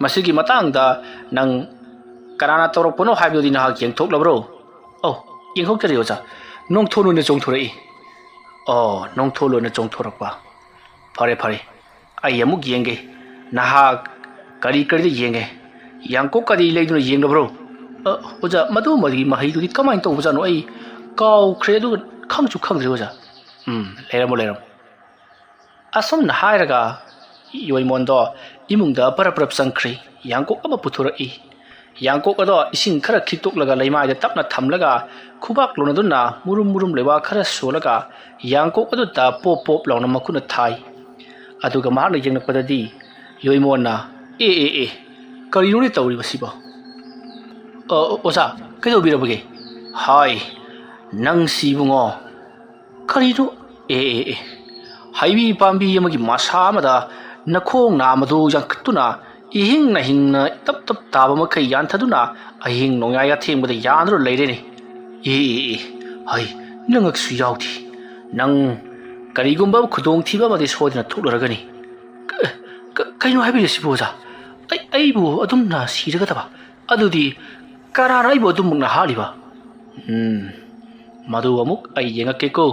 ꯃꯁꯤꯒꯤ ꯃꯇꯥꯡꯗ ꯅꯪ ꯀꯅꯥꯅ ꯇꯧꯔꯛꯄꯅꯣ ꯍꯥꯏꯕꯗꯨꯗꯤ ꯅꯍꯥꯛ ꯌꯦꯡꯊꯣꯛꯂꯕ꯭ꯔꯣ ꯌꯦꯡꯊꯣꯛꯆꯔꯤ ꯑꯣꯖꯥ ꯅꯣꯡꯊꯣꯟ ꯑꯣꯏꯅ ꯆꯣꯡꯊꯣꯔꯛꯏ ꯅꯣꯡꯊꯣꯟ ꯑꯣꯏꯅ ꯆꯣꯡꯊꯣꯔꯛꯄ ꯐꯔꯦ ꯑꯩ ꯑꯃꯨꯛ ꯌꯦꯡꯒꯦ ꯅꯍꯥꯛ ꯀꯔꯤꯗ ꯌꯦꯡꯒꯦ ꯌꯥꯡꯀꯣꯛꯀꯗꯤ ꯂꯩꯗꯨꯅ ꯌꯦꯡꯂꯕ꯭ꯔꯣ ꯑꯣꯖꯥ ꯃꯗꯨꯃꯗꯤ ꯃꯍꯩꯗꯨꯗꯤ ꯀꯃꯥꯏꯅ ꯇꯧꯕꯖꯥꯠꯅꯣ ꯑꯩ ꯀꯥꯎꯈ꯭ꯔꯦ ꯑꯗꯨꯒ ꯈꯪꯁꯨ ꯈꯪꯗ꯭ꯔꯦ ꯑꯣꯖꯥ ꯂꯩꯔꯝꯃꯣ ꯑꯁꯨꯝꯅ ꯍꯥꯏꯔꯒ ꯌꯣꯏꯃꯣꯟꯗꯣ ꯏꯃꯨꯡꯗ ꯄꯔꯞ ꯆꯪꯈ꯭ꯔꯦ ꯌꯥꯡꯀꯣꯛ ꯑꯃ ꯄꯨꯊꯣꯔꯛꯏ ꯌꯥꯡꯀꯣꯛ ꯑꯗꯣ ꯏꯁꯤꯡ ꯈꯔ ꯈꯤꯛꯇꯣꯛꯂꯒ ꯂꯩꯃꯥꯏꯗ ꯇꯞꯅ ꯊꯝꯂꯒ ꯈꯨꯕꯥꯛ ꯂꯣꯟꯅꯗꯨꯅ ꯃꯨꯔꯨꯝ ꯂꯩꯕꯥꯛ ꯈꯔ ꯁꯣꯜꯂꯒ ꯌꯥꯡꯀꯣꯛ ꯑꯗꯨꯗ ꯄꯣꯞ ꯂꯥꯎꯅ ꯃꯈꯨꯠꯅ ꯊꯥꯏ ꯑꯗꯨꯒ ꯃꯍꯥꯛꯅ ꯌꯦꯡꯂꯛꯄꯗꯗꯤ ꯌꯣꯏꯃꯣꯟꯅ ꯀꯔꯤꯅꯣꯅꯦ ꯇꯧꯔꯤꯕꯁꯤꯕꯣ ꯑꯣꯖꯥ ꯀꯩꯗꯧꯕꯤꯔꯕꯒꯦ ꯍꯥꯏ ꯅꯪꯁꯤ ꯏꯕꯨꯡꯉꯣ ꯀꯔꯤꯅꯣ ꯍꯩꯕꯤ ꯄꯥꯝꯕꯤ ꯑꯃꯒꯤ ꯃꯁꯥ ꯑꯃꯗ ꯅꯈꯣꯡ ꯅꯥꯝꯃꯗꯨ ꯌꯥꯟꯈꯠꯇꯨꯅ ꯏꯍꯤꯡꯅ ꯍꯤꯡꯅ ꯇꯞ ꯇꯥꯕ ꯃꯈꯩ ꯌꯥꯟꯊꯗꯨꯅ ꯑꯍꯤꯡ ꯅꯣꯡꯌꯥꯏ ꯑꯊꯦꯡꯕꯗ ꯌꯥꯟꯗꯨꯅ ꯂꯩꯔꯦꯅꯦ ꯍꯩ ꯅꯉꯛꯁꯨ ꯌꯥꯎꯗꯦ ꯅꯪ ꯀꯔꯤꯒꯨꯝꯕ ꯈꯨꯗꯣꯡꯊꯤꯕ ꯑꯃꯗꯤ ꯁꯣꯏꯗꯅ ꯊꯣꯛꯂꯔꯒꯅꯤ ꯀꯩꯅꯣ ꯍꯥꯏꯕꯤꯔꯤꯁꯤꯕꯨ ꯑꯣꯖꯥ ꯑꯩꯕꯨ ꯑꯗꯨꯝꯅ ꯁꯤꯔꯒꯗꯕ ꯑꯗꯨꯗꯤ ꯀꯅꯥꯅ ꯑꯩꯕꯨ ꯑꯗꯨꯃꯛꯅ ꯍꯥꯠꯂꯤꯕ ꯃꯗꯨ ꯑꯃꯨꯛ ꯑꯩ ꯌꯦꯡꯉꯛꯀꯦꯀꯣ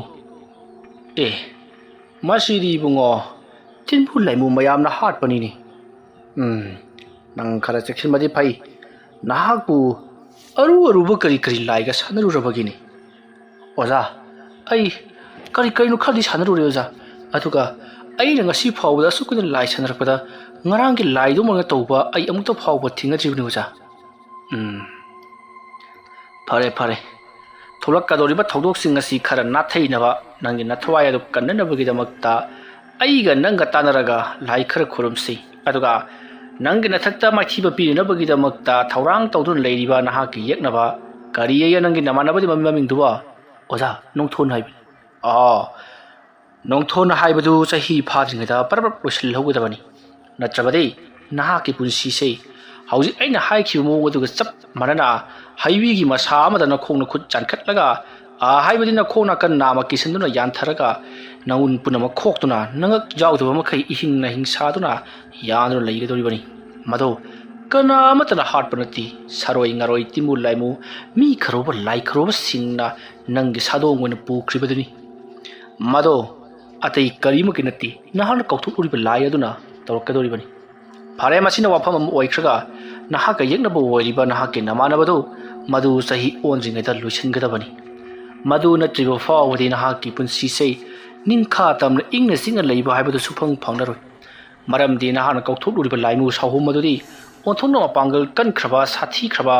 ꯃꯁꯤꯗꯤ ꯏꯕꯨꯡꯉꯣ ꯇꯤꯟꯕꯨ ꯂꯩꯃꯨ ꯃꯌꯥꯝꯅ ꯍꯥꯠꯄꯅꯤꯅꯦ ꯅꯪ ꯈꯔ ꯆꯦꯛꯁꯤꯟꯕꯗꯤ ꯐꯩ ꯅꯍꯥꯛꯄꯨ ꯑꯔꯨꯕ ꯀꯔꯤ ꯂꯥꯏꯒ ꯁꯥꯟꯅꯔꯨꯔꯕꯒꯤꯅꯤ ꯑꯣꯖꯥ ꯑꯩ ꯀꯔꯤꯅꯣ ꯈꯔꯗꯤ ꯁꯥꯟꯅꯔꯨꯔꯦ ꯑꯣꯖꯥ ꯑꯗꯨꯒ ꯑꯩꯅ ꯉꯁꯤ ꯐꯥꯎꯕꯗ ꯑꯁꯨꯛ ꯀꯨꯏꯅ ꯂꯥꯏ ꯁꯥꯟꯅꯔꯛꯄꯗ ꯉꯔꯥꯡꯒꯤ ꯂꯥꯏꯗꯨꯃꯛꯅ ꯇꯧꯕ ꯑꯩ ꯑꯃꯨꯛꯇ ꯐꯥꯎꯕ ꯊꯦꯡꯅꯗ꯭ꯔꯤꯕꯅꯤ ꯑꯣꯖꯥ ꯐꯔꯦ ꯊꯣꯛꯂꯛꯀꯗꯧꯔꯤꯕ ꯊꯧꯗꯣꯛꯁꯤꯡ ꯑꯁꯤ ꯈꯔ ꯅꯥꯊꯩꯅꯕ ꯅꯪꯒꯤ ꯅꯊꯋꯥꯏ ꯑꯗꯨ ꯀꯟꯅꯅꯕꯒꯤꯗꯃꯛꯇ ꯑꯩꯒ ꯅꯪꯒ ꯇꯥꯟꯅꯔꯒ ꯂꯥꯏ ꯈꯔ ꯈꯨꯔꯨꯝꯁꯤ ꯑꯗꯨꯒ ꯅꯪꯒꯤ ꯅꯊꯛꯇ ꯃꯥꯏꯊꯤꯕ ꯄꯤꯅꯕꯒꯤꯗꯃꯛꯇ ꯊꯧꯔꯥꯡ ꯇꯧꯗꯨꯅ ꯂꯩꯔꯤꯕ ꯅꯍꯥꯛꯀꯤ ꯌꯦꯛꯅꯕ ꯀꯔꯤ ꯅꯪꯒꯤ ꯅꯃꯥꯟꯅꯕꯒꯤ ꯃꯃꯤꯡꯗꯨꯕꯣ ꯑꯣꯖꯥ ꯅꯣꯡꯊꯣꯟ ꯍꯥꯏꯕꯅꯤ ꯅꯣꯡꯊꯣꯟ ꯍꯥꯏꯕꯗꯨ ꯆꯍꯤ ꯐꯥꯗ꯭ꯔꯤꯉꯩꯗ ꯄꯔꯞ ꯂꯣꯏꯁꯤꯜꯍꯧꯒꯗꯕꯅꯤ ꯅꯠꯇ꯭ꯔꯕꯗꯤ ꯅꯍꯥꯛꯀꯤ ꯄꯨꯟꯁꯤꯁꯦ ꯍꯧꯖꯤꯛ ꯑꯩꯅ ꯍꯥꯏꯈꯤꯕ ꯃꯑꯣꯡ ꯑꯗꯨꯒ ꯆꯞ ꯃꯥꯟꯅꯅ ꯍꯩꯕꯤꯒꯤ ꯃꯁꯥ ꯑꯃꯗ ꯅꯈꯣꯡꯅ ꯈꯨꯠ ꯆꯥꯟꯈꯠꯂꯒ ꯍꯥꯏꯕꯗꯤ ꯅꯈꯣꯡ ꯅꯥꯀꯟ ꯅꯥꯝꯃ ꯀꯤꯁꯤꯟꯗꯨꯅ ꯌꯥꯟꯊꯔꯒ ꯅꯉꯨꯟ ꯄꯨꯝꯅꯃꯛ ꯈꯣꯛꯇꯨꯅ ꯅꯉꯛ ꯌꯥꯎꯗꯕ ꯃꯈꯩ ꯏꯍꯤꯡꯅ ꯍꯤꯡꯁꯥꯗꯨꯅ ꯌꯥꯟꯗꯨꯅ ꯂꯩꯒꯗꯧꯔꯤꯕꯅꯤ ꯃꯗꯣ ꯀꯅꯥ ꯑꯃꯠꯇꯅ ꯍꯥꯠꯄ ꯅꯠꯇꯦ ꯁꯔꯣꯏ ꯉꯥꯔꯣꯏ ꯇꯤꯟꯕꯨ ꯂꯥꯏꯃꯨ ꯃꯤ ꯈꯔꯧꯕ ꯂꯥꯏ ꯈꯔꯧꯕꯁꯤꯡꯅ ꯅꯪꯒꯤ ꯁꯥꯗꯣꯡ ꯑꯣꯏꯅ ꯄꯨꯈ꯭ꯔꯤꯕꯗꯨꯅꯤ ꯃꯗꯣ ꯑꯇꯩ ꯀꯔꯤꯃꯛꯀꯤ ꯅꯠꯇꯦ ꯅꯍꯥꯛꯅ ꯀꯧꯊꯣꯛꯂꯨꯔꯤꯕ ꯂꯥꯏ ꯑꯗꯨꯅ ꯇꯧꯔꯛꯀꯗꯧꯔꯤꯕꯅꯤ ꯐꯔꯦ ꯃꯁꯤꯅ ꯋꯥꯐꯝ ꯑꯃ ꯑꯣꯏꯈ꯭ꯔꯒ ꯅꯍꯥꯛꯀ ꯌꯦꯛꯅꯕ ꯑꯣꯏꯔꯤꯕ ꯅꯍꯥꯛꯀꯤ ꯅꯃꯥꯟꯅꯕꯗꯨ ꯃꯗꯨ ꯆꯍꯤ ꯑꯣꯟꯗ꯭ꯔꯤꯉꯩꯗ ꯂꯣꯏꯁꯤꯟꯒꯗꯕꯅꯤ ꯃꯗꯨ ꯅꯠꯇ꯭ꯔꯤꯕ ꯐꯥꯎꯕꯗꯤ ꯅꯍꯥꯛꯀꯤ ꯄꯨꯟꯁꯤꯁꯦ ꯅꯤꯡꯈꯥ ꯇꯝꯅ ꯏꯪꯅ ꯆꯤꯛꯅ ꯂꯩꯕ ꯍꯥꯏꯕꯗꯨ ꯁꯨꯐꯪ ꯐꯪꯂꯔꯣꯏ ꯃꯔꯝꯗꯤ ꯅꯍꯥꯛꯅ ꯀꯧꯊꯣꯛꯂꯨꯔꯤꯕ ꯂꯥꯏꯃꯨ ꯁꯥꯎꯍꯨꯝ ꯑꯗꯨꯗꯤ ꯑꯣꯟꯊꯣꯛꯅ ꯃꯄꯥꯡꯒꯜ ꯀꯟꯈ꯭ꯔꯕ ꯁꯥꯊꯤꯈ꯭ꯔꯕ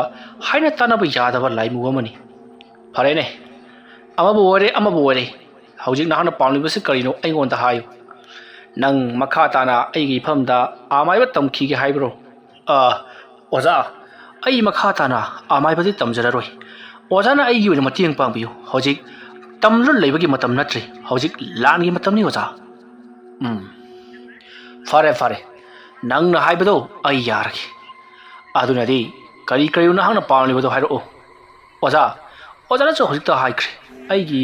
ꯍꯥꯏꯅ ꯇꯥꯟꯅꯕ ꯌꯥꯗꯕ ꯂꯥꯏꯃꯨ ꯑꯃꯅꯤ ꯐꯔꯦꯅꯦ ꯑꯃꯕꯨ ꯑꯣꯏꯔꯦ ꯍꯧꯖꯤꯛ ꯅꯍꯥꯛꯅ ꯄꯥꯝꯂꯤꯕꯁꯤ ꯀꯔꯤꯅꯣ ꯑꯩꯉꯣꯟꯗ ꯍꯥꯏꯌꯨ ꯅꯪ ꯃꯈꯥ ꯇꯥꯅ ꯑꯩꯒꯤ ꯏꯐꯝꯗ ꯑꯃꯥꯏꯕ ꯇꯝꯈꯤꯒꯦ ꯍꯥꯏꯕ꯭ꯔꯣ ꯑꯣꯖꯥ ꯑꯩ ꯃꯈꯥ ꯇꯥꯅ ꯑꯃꯥꯏꯕꯗꯤ ꯇꯝꯖꯔꯔꯣꯏ ꯑꯣꯖꯥꯅ ꯑꯩꯒꯤ ꯑꯣꯏꯅ ꯃꯇꯦꯡ ꯄꯥꯡꯕꯤꯌꯨ ꯍꯧꯖꯤꯛ ꯇꯝꯗꯨꯅ ꯂꯩꯕꯒꯤ ꯃꯇꯝ ꯅꯠꯇ꯭ꯔꯤ ꯍꯧꯖꯤꯛ ꯂꯥꯟꯒꯤ ꯃꯇꯝꯅꯤ ꯑꯣꯖꯥ ꯐꯔꯦ ꯅꯪꯅ ꯍꯥꯏꯕꯗꯣ ꯑꯩ ꯌꯥꯔꯒꯦ ꯑꯗꯨꯅꯗꯤ ꯀꯔꯤ ꯀꯔꯤꯅꯣ ꯅꯍꯥꯛꯅ ꯄꯥꯝꯂꯤꯕꯗꯣ ꯍꯥꯏꯔꯛꯑꯣ ꯑꯣꯖꯥ ꯑꯣꯖꯥꯅꯁꯨ ꯍꯧꯖꯤꯛꯇ ꯍꯥꯏꯈ꯭ꯔꯦ ꯑꯩꯒꯤ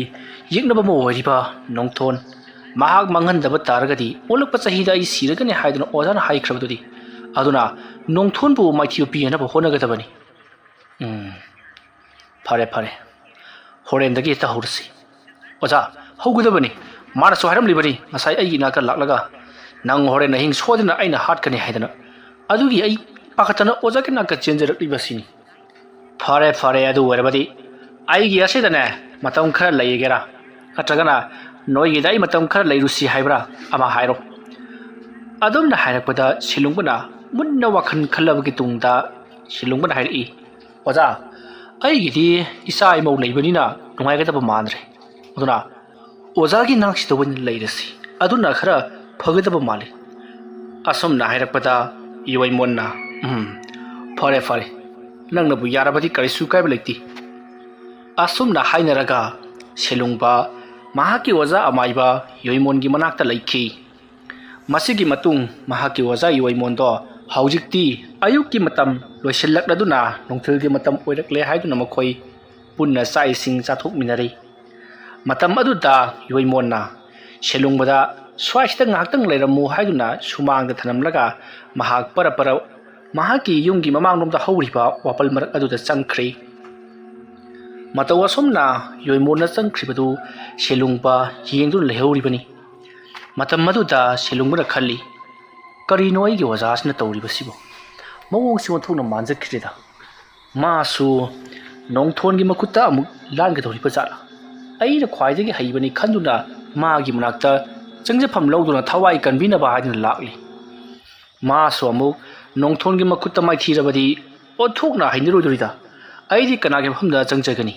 ꯌꯦꯛꯅꯕ ꯑꯃ ꯑꯣꯏꯔꯤꯕ ꯅꯣꯡꯊꯣꯟ ꯃꯍꯥꯛ ꯃꯥꯡꯍꯟꯗꯕ ꯇꯥꯔꯒꯗꯤ ꯑꯣꯜꯂꯛꯄ ꯆꯍꯤꯗ ꯑꯩ ꯁꯤꯔꯒꯅꯤ ꯍꯥꯏꯗꯨꯅ ꯑꯣꯖꯥꯅ ꯍꯥꯏꯈ꯭ꯔꯕꯗꯨꯗꯤ ꯑꯗꯨꯅ ꯅꯣꯡꯊꯣꯟꯕꯨ ꯃꯥꯏꯊꯤꯕ ꯄꯤꯅꯕ ꯍꯣꯠꯅꯒꯗꯕꯅꯤ ꯐꯔꯦ ꯐꯔꯦ ꯍꯣꯔꯦꯟꯗꯒꯤ ꯍꯦꯛꯇ ꯍꯧꯔꯁꯤ ꯑꯣꯖꯥ ꯍꯧꯒꯗꯕꯅꯤ ꯃꯥꯅꯁꯨ ꯍꯥꯏꯔꯝꯂꯤꯕꯅꯤ ꯉꯁꯥꯏ ꯑꯩꯒꯤ ꯅꯥꯛꯇ ꯂꯥꯛꯂꯒ ꯅꯪ ꯍꯣꯔꯦꯟ ꯑꯍꯤꯡ ꯁꯣꯏꯗꯅ ꯑꯩꯅ ꯍꯥꯠꯀꯅꯤ ꯍꯥꯏꯗꯅ ꯑꯗꯨꯒꯤ ꯑꯩ ꯄꯥꯈꯠꯇꯅ ꯑꯣꯖꯥꯒꯤ ꯅꯥꯛꯇ ꯆꯦꯟꯖꯔꯛꯂꯤꯕꯁꯤꯅꯤ ꯐꯔꯦ ꯐꯔꯦ ꯑꯗꯨ ꯑꯣꯏꯔꯕꯗꯤ ꯑꯩꯒꯤ ꯑꯁꯤꯗꯅꯦ ꯃꯇꯝ ꯈꯔ ꯂꯩꯒꯦꯔꯥ ꯅꯠꯇ꯭ꯔꯒꯅ ꯅꯣꯏꯒꯤꯗ ꯑꯩ ꯃꯇꯝ ꯈꯔ ꯂꯩꯔꯨꯁꯤ ꯍꯥꯏꯕ꯭ꯔꯥ ꯑꯃ ꯍꯥꯏꯔꯣ ꯑꯗꯨꯝꯅ ꯍꯥꯏꯔꯛꯄꯗ ꯁꯤꯂꯨꯡꯕꯅ ꯃꯨꯟꯅ ꯋꯥꯈꯜ ꯈꯜꯂꯕꯒꯤ ꯇꯨꯡꯗ ꯁꯤꯂꯨꯡꯕꯅ ꯍꯥꯏꯔꯛꯏ ꯑꯣꯖꯥ ꯑꯩꯒꯤꯗꯤ ꯏꯆꯥ ꯏꯃꯧ ꯂꯩꯕꯅꯤꯅ ꯅꯨꯡꯉꯥꯏꯒꯗꯕ ꯃꯥꯟꯗ꯭ꯔꯦ ꯑꯗꯨꯅ ꯑꯣꯖꯥꯒꯤ ꯅꯥꯛꯁꯤꯗ ꯑꯣꯏꯅ ꯂꯩꯔꯁꯤ ꯑꯗꯨꯅ ꯈꯔ ꯐꯒꯗꯕ ꯃꯥꯜꯂꯤ ꯑꯁꯨꯝꯅ ꯍꯥꯏꯔꯛꯄꯗ ꯌꯣꯏꯃꯣꯟꯅ ꯐꯔꯦ ꯐꯔꯦ ꯅꯪꯅꯕꯨ ꯌꯥꯔꯕꯗꯤ ꯀꯔꯤꯁꯨ ꯀꯥꯏꯕ ꯂꯩꯇꯦ ꯑꯁꯨꯝꯅ ꯍꯥꯏꯅꯔꯒ ꯁꯦꯂꯨꯡꯕ ꯃꯍꯥꯛꯀꯤ ꯑꯣꯖꯥ ꯑꯃꯥꯏꯕ ꯌꯣꯏꯃꯣꯟꯒꯤ ꯃꯅꯥꯛꯇ ꯂꯩꯈꯤ ꯃꯁꯤꯒꯤ ꯃꯇꯨꯡ ꯃꯍꯥꯛꯀꯤ ꯑꯣꯖꯥ ꯌꯣꯏꯃꯣꯟꯗꯣ ꯍꯧꯖꯤꯛꯇꯤ ꯑꯌꯨꯛꯀꯤ ꯃꯇꯝ ꯂꯣꯏꯁꯤꯜꯂꯛꯂꯗꯨꯅ ꯅꯨꯡꯊꯤꯜꯒꯤ ꯃꯇꯝ ꯑꯣꯏꯔꯛꯂꯦ ꯍꯥꯏꯗꯨꯅ ꯃꯈꯣꯏ ꯄꯨꯟꯅ ꯆꯥꯛ ꯏꯁꯤꯡ ꯆꯥꯊꯣꯛꯃꯤꯟꯅꯔꯤ ꯃꯇꯝ ꯑꯗꯨꯗ ꯌꯣꯏꯃꯣꯟꯅ ꯁꯦꯂꯨꯡꯕꯗ ꯁ꯭ꯋꯥꯏꯁꯤꯗ ꯉꯥꯏꯍꯥꯛꯇꯪ ꯂꯩꯔꯝꯃꯨ ꯍꯥꯏꯗꯨꯅ ꯁꯨꯃꯥꯡꯗ ꯊꯅꯝꯂꯒ ꯃꯍꯥꯛ ꯄꯔ ꯃꯍꯥꯛꯀꯤ ꯌꯨꯝꯒꯤ ꯃꯃꯥꯡꯂꯣꯝꯗ ꯍꯧꯔꯤꯕ ꯋꯥꯄꯜ ꯃꯔꯛ ꯑꯗꯨꯗ ꯆꯪꯈ꯭ꯔꯤ ꯃꯇꯧ ꯑꯁꯨꯝꯅ ꯌꯣꯏꯃꯣꯟꯅ ꯆꯪꯈ꯭ꯔꯤꯕꯗꯨ ꯁꯦꯂꯨꯡꯕ ꯌꯦꯡꯗꯨꯅ ꯂꯩꯍꯧꯔꯤꯕꯅꯤ ꯃꯇꯝ ꯑꯗꯨꯗ ꯁꯦꯂꯨꯡꯕꯅ ꯈꯜꯂꯤ ꯀꯔꯤꯅꯣ ꯑꯩꯒꯤ ꯑꯣꯖꯥꯁꯤꯅ ꯇꯧꯔꯤꯕꯁꯤꯕꯨ ꯃꯑꯣꯡꯁꯤ ꯑꯣꯟꯊꯣꯛꯅ ꯃꯥꯟꯖꯈ꯭ꯔꯦꯗ ꯃꯥꯁꯨ ꯅꯣꯡꯊꯣꯟꯒꯤ ꯃꯈꯨꯠꯇ ꯑꯃꯨꯛ ꯂꯥꯟꯒꯗꯧꯔꯤꯕ ꯖꯥꯠꯂꯥ ꯑꯩꯅ ꯈ꯭ꯋꯥꯏꯗꯒꯤ ꯍꯩꯕꯅꯤ ꯈꯟꯗꯨꯅ ꯃꯥꯒꯤ ꯃꯅꯥꯛꯇ ꯆꯪꯖꯐꯝ ꯂꯧꯗꯨꯅ ꯊꯋꯥꯏ ꯀꯟꯕꯤꯅꯕ ꯍꯥꯏꯗꯨꯅ ꯂꯥꯛꯂꯤ ꯃꯥꯁꯨ ꯑꯃꯨꯛ ꯅꯣꯡꯊꯣꯟꯒꯤ ꯃꯈꯨꯠꯇ ꯃꯥꯏꯊꯤꯔꯕꯗꯤ ꯑꯣꯟꯊꯣꯛꯅ ꯍꯩꯅꯔꯣꯏꯗꯣꯔꯤꯗ ꯑꯩꯗꯤ ꯀꯅꯥꯒꯤ ꯃꯐꯝꯗ ꯆꯪꯖꯒꯅꯤ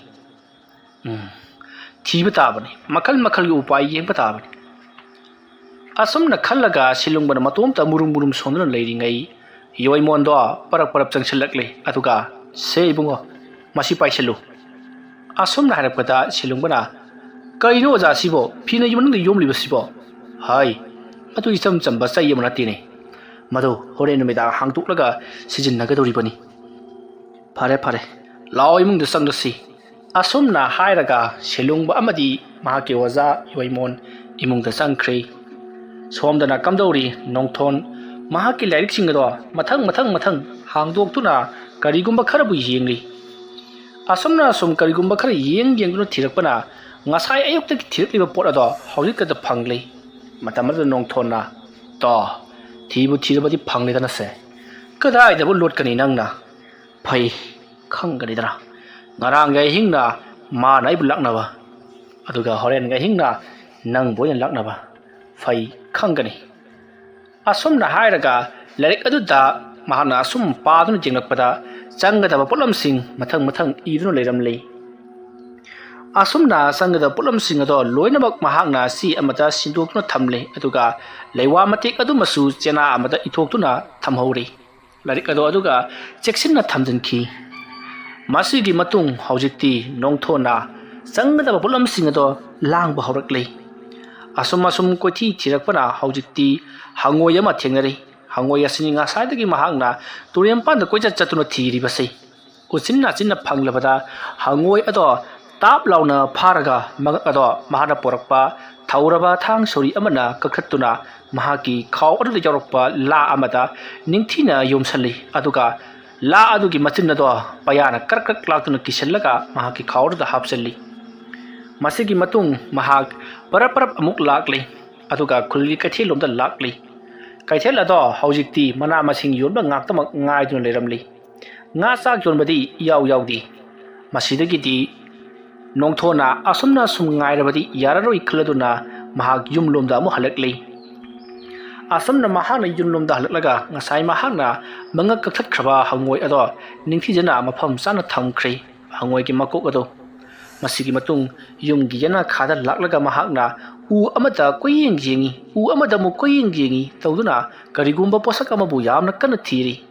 ꯊꯤꯕ ꯇꯥꯕꯅꯤ ꯃꯈꯜ ꯃꯈꯜꯒꯤ ꯎꯄꯥꯏ ꯌꯦꯡꯕ ꯇꯥꯕꯅꯤ ꯑꯁꯨꯝꯅ ꯈꯜꯂꯒ ꯁꯤꯂꯨꯡꯕꯅ ꯃꯇꯣꯝꯇ ꯃꯨꯔꯨꯝ ꯁꯣꯟꯗꯨꯅ ꯂꯩꯔꯤꯉꯩ ꯌꯣꯏꯃꯣꯟꯗꯣ ꯄꯔꯞ ꯆꯪꯁꯤꯜꯂꯛꯂꯤ ꯑꯗꯨꯒ ꯁꯦ ꯏꯕꯨꯡꯉꯣ ꯃꯁꯤ ꯄꯥꯏꯁꯤꯜꯂꯨ ꯑꯁꯨꯝꯅ ꯍꯥꯏꯔꯛꯄꯗ ꯁꯤꯂꯨꯡꯕꯅ ꯀꯔꯤꯅꯣ ꯑꯣꯖꯥꯁꯤꯕꯣ ꯐꯤꯅ ꯃꯅꯨꯡꯗ ꯌꯣꯝꯂꯤꯕꯁꯤꯕꯣ ꯍꯥꯏ ꯃꯗꯨ ꯏꯆꯝ ꯆꯝꯕ ꯆꯩ ꯑꯃ ꯅꯠꯇꯦꯅꯦ ꯃꯗꯨ ꯍꯣꯔꯦꯟ ꯅꯨꯃꯤꯗꯥꯡ ꯍꯥꯡꯗꯣꯛꯂꯒ ꯁꯤꯖꯤꯟꯅꯒꯗꯧꯔꯤꯕꯅꯤ ꯐꯔꯦ ꯐꯔꯦ ꯂꯥꯛꯑꯣ ꯏꯃꯨꯡꯗ ꯆꯪꯂꯁꯤ ꯑꯁꯨꯝꯅ ꯍꯥꯏꯔꯒ ꯁꯤꯂꯨꯡꯕ ꯑꯃꯗꯤ ꯃꯍꯥꯛꯀꯤ ꯑꯣꯖꯥ ꯌꯣꯏꯃꯣꯟ ꯏꯃꯨꯡꯗ ꯆꯪꯈ꯭ꯔꯤ ꯁꯣꯝꯗꯅ ꯀꯝꯗꯧꯔꯤ ꯅꯣꯡꯊꯣꯟ ꯃꯍꯥꯛꯀꯤ ꯂꯥꯏꯔꯤꯛꯁꯤꯡ ꯑꯗꯣ ꯃꯊꯪ ꯍꯥꯡꯗꯣꯛꯇꯨꯅ ꯀꯔꯤꯒꯨꯝꯕ ꯈꯔꯕꯨ ꯌꯦꯡꯂꯤ ꯑꯁꯨꯝꯅ ꯁꯨꯝ ꯀꯔꯤꯒꯨꯝꯕ ꯈꯔ ꯌꯦꯡꯗꯨꯅ ꯊꯤꯔꯛꯄꯅ ꯉꯁꯥꯏ ꯑꯌꯨꯛꯇꯒꯤ ꯊꯤꯔꯛꯂꯤꯕ ꯄꯣꯠ ꯑꯗꯣ ꯍꯧꯖꯤꯛꯇꯗ ꯐꯪꯂꯤ ꯃꯇꯝ ꯑꯗꯨꯗ ꯅꯣꯡꯊꯣꯟꯅ ꯊꯤꯕꯨ ꯊꯤꯔꯕꯗꯤ ꯐꯪꯂꯦꯗꯅꯁꯦ ꯀꯗꯥꯏꯗꯕꯨ ꯂꯣꯠꯀꯅꯤ ꯅꯪꯅ ꯐꯩ ꯈꯪꯒꯅꯤꯗꯅ ꯉꯔꯥꯡꯒꯤ ꯑꯍꯤꯡꯅ ꯃꯥꯅ ꯑꯩꯕꯨ ꯂꯥꯛꯅꯕ ꯑꯗꯨꯒ ꯍꯣꯔꯦꯟꯒꯤ ꯑꯍꯤꯡꯅ ꯅꯪꯕꯨ ꯑꯣꯏꯅ ꯂꯥꯛꯅꯕ ꯐꯩ ꯈꯪꯒꯅꯤ ꯑꯁꯨꯝꯅ ꯍꯥꯏꯔꯒ ꯂꯥꯏꯔꯤꯛ ꯑꯗꯨꯗ ꯃꯍꯥꯛꯅ ꯑꯁꯨꯝ ꯄꯥꯗꯨꯅ ꯌꯦꯡꯂꯛꯄꯗ ꯆꯪꯒꯗꯕ ꯄꯣꯠꯂꯝꯁꯤꯡ ꯃꯊꯪ ꯏꯗꯨꯅ ꯂꯩꯔꯝꯂꯤ ꯑꯁꯨꯝꯅ ꯆꯪꯒꯗꯕ ꯄꯣꯠꯂꯝꯁꯤꯡ ꯑꯗꯣ ꯂꯣꯏꯅꯃꯛ ꯃꯍꯥꯛꯅ ꯆꯦ ꯑꯃꯗ ꯁꯤꯟꯗꯣꯛꯇꯨꯅ ꯊꯝꯂꯤ ꯑꯗꯨꯒ ꯂꯩꯋꯥ ꯃꯇꯦꯛ ꯑꯗꯨꯃꯁꯨ ꯆꯦꯅꯥ ꯑꯃꯗ ꯏꯊꯣꯛꯇꯨꯅ ꯊꯝꯍꯧꯔꯤ ꯂꯥꯏꯔꯤꯛ ꯑꯗꯨꯒ ꯆꯦꯛꯁꯤꯟꯅ ꯊꯝꯖꯤꯟꯈꯤ ꯃꯁꯤꯒꯤ ꯃꯇꯨꯡ ꯍꯧꯖꯤꯛꯇꯤ ꯅꯣꯡꯊꯣꯟꯅ ꯆꯪꯒꯗꯕ ꯄꯣꯠꯂꯝꯁꯤꯡ ꯑꯗꯣ ꯂꯥꯡꯕ ꯍꯧꯔꯛꯂꯤ ꯑꯁꯨꯝ ꯀꯣꯏꯊꯤ ꯊꯤꯔꯛꯄꯅ ꯍꯧꯖꯤꯛꯇꯤ ꯍꯪꯉꯣꯏ ꯑꯃ ꯊꯦꯡꯅꯔꯤ ꯍꯪꯉꯣꯏ ꯑꯁꯤꯅꯤ ꯉꯁꯥꯏꯗꯒꯤ ꯃꯍꯥꯛꯅ ꯇꯨꯔꯦꯟꯄꯥꯟꯗ ꯀꯣꯏꯆꯠ ꯆꯠꯇꯨꯅ ꯊꯤꯔꯤꯕꯁꯤ ꯎꯆꯤꯟ ꯅꯥꯆꯤꯟꯅ ꯐꯪꯂꯕꯗ ꯍꯪꯉꯣꯏ ꯑꯗꯣ ꯇꯥꯞ ꯂꯥꯎꯅ ꯐꯥꯔꯒ ꯃꯉꯛ ꯑꯗꯣ ꯃꯍꯥꯛꯅ ꯄꯣꯔꯛꯄ ꯊꯧꯔꯕ ꯊꯥꯡ ꯁꯣꯔꯤ ꯑꯃꯅ ꯀꯛꯊꯠꯇꯨꯅ ꯃꯍꯥꯛꯀꯤ ꯈꯥꯎ ꯑꯗꯨꯗ ꯌꯥꯎꯔꯛꯄ ꯂꯥ ꯑꯃꯗ ꯅꯤꯡꯊꯤꯅ ꯌꯣꯝꯁꯜꯂꯤ ꯑꯗꯨꯒ ꯂꯥ ꯑꯗꯨꯒꯤ ꯃꯆꯤꯟ ꯑꯗꯣ ꯄꯌꯥꯅ ꯀ꯭ꯔꯛ ꯂꯥꯛꯇꯨꯅ ꯀꯤꯁꯜꯂꯒ ꯃꯍꯥꯛꯀꯤ ꯈꯥꯎ ꯑꯗꯨꯗ ꯍꯥꯞꯆꯜꯂꯤ ꯃꯁꯤꯒꯤ ꯃꯇꯨꯡ ꯃꯍꯥꯛ ꯄꯔꯞ ꯑꯃꯨꯛ ꯂꯥꯛꯂꯤ ꯑꯗꯨꯒ ꯈꯨꯜꯒꯤ ꯀꯩꯊꯦꯜꯂꯣꯝꯗ ꯂꯥꯛꯂꯤ ꯀꯩꯊꯦꯜ ꯑꯗꯣ ꯍꯧꯖꯤꯛꯇꯤ ꯃꯅꯥ ꯃꯁꯤꯡ ꯌꯣꯟꯕ ꯉꯥꯛꯇꯃꯛ ꯉꯥꯏꯗꯨꯅ ꯂꯩꯔꯝꯂꯤ ꯉꯥ ꯆꯥꯛ ꯌꯣꯟꯕꯗꯤ ꯌꯥꯎꯗꯦ ꯃꯁꯤꯗꯒꯤꯗꯤ ꯅꯣꯡꯊꯣꯟꯅ ꯑꯁꯨꯝꯅ ꯁꯨꯝ ꯉꯥꯏꯔꯕꯗꯤ ꯌꯥꯔꯔꯣꯏ ꯈꯜꯂꯗꯨꯅ ꯃꯍꯥꯛ ꯌꯨꯝꯂꯣꯝꯗ ꯑꯃꯨꯛ ꯍꯜꯂꯛꯂꯤ ꯑꯁꯨꯝꯅ ꯃꯍꯥꯛꯅ ꯌꯨꯝꯂꯣꯝꯗ ꯍꯜꯂꯛꯂꯒ ꯉꯁꯥꯏ ꯃꯍꯥꯛꯅ ꯃꯉꯛ ꯀꯛꯊꯠꯈ꯭ꯔꯕ ꯍꯪꯉꯣꯏ ꯑꯗꯣ ꯅꯤꯡꯊꯤꯖꯅ ꯃꯐꯝ ꯆꯥꯅ ꯊꯝꯈ꯭ꯔꯤ ꯍꯪꯉꯣꯏꯒꯤ ꯃꯀꯣꯛ ꯑꯗꯣ ꯃꯁꯤꯒꯤ ꯃꯇꯨꯡ ꯌꯨꯝꯒꯤ ꯌꯦꯅꯈꯥꯗ ꯂꯥꯛꯂꯒ ꯃꯍꯥꯛꯅ ꯎ ꯑꯃꯗ ꯀꯣꯏꯌꯦꯡ ꯌꯦꯡꯉꯤ ꯎ ꯑꯃꯗ ꯑꯃꯨꯛ ꯀꯣꯏꯌꯦꯡ ꯌꯦꯡꯉꯤ ꯇꯧꯗꯨꯅ ꯀꯔꯤꯒꯨꯝꯕ ꯄꯣꯠꯁꯛ ꯑꯃꯕꯨ ꯌꯥꯝꯅ ꯀꯟꯅ ꯊꯤꯔꯤ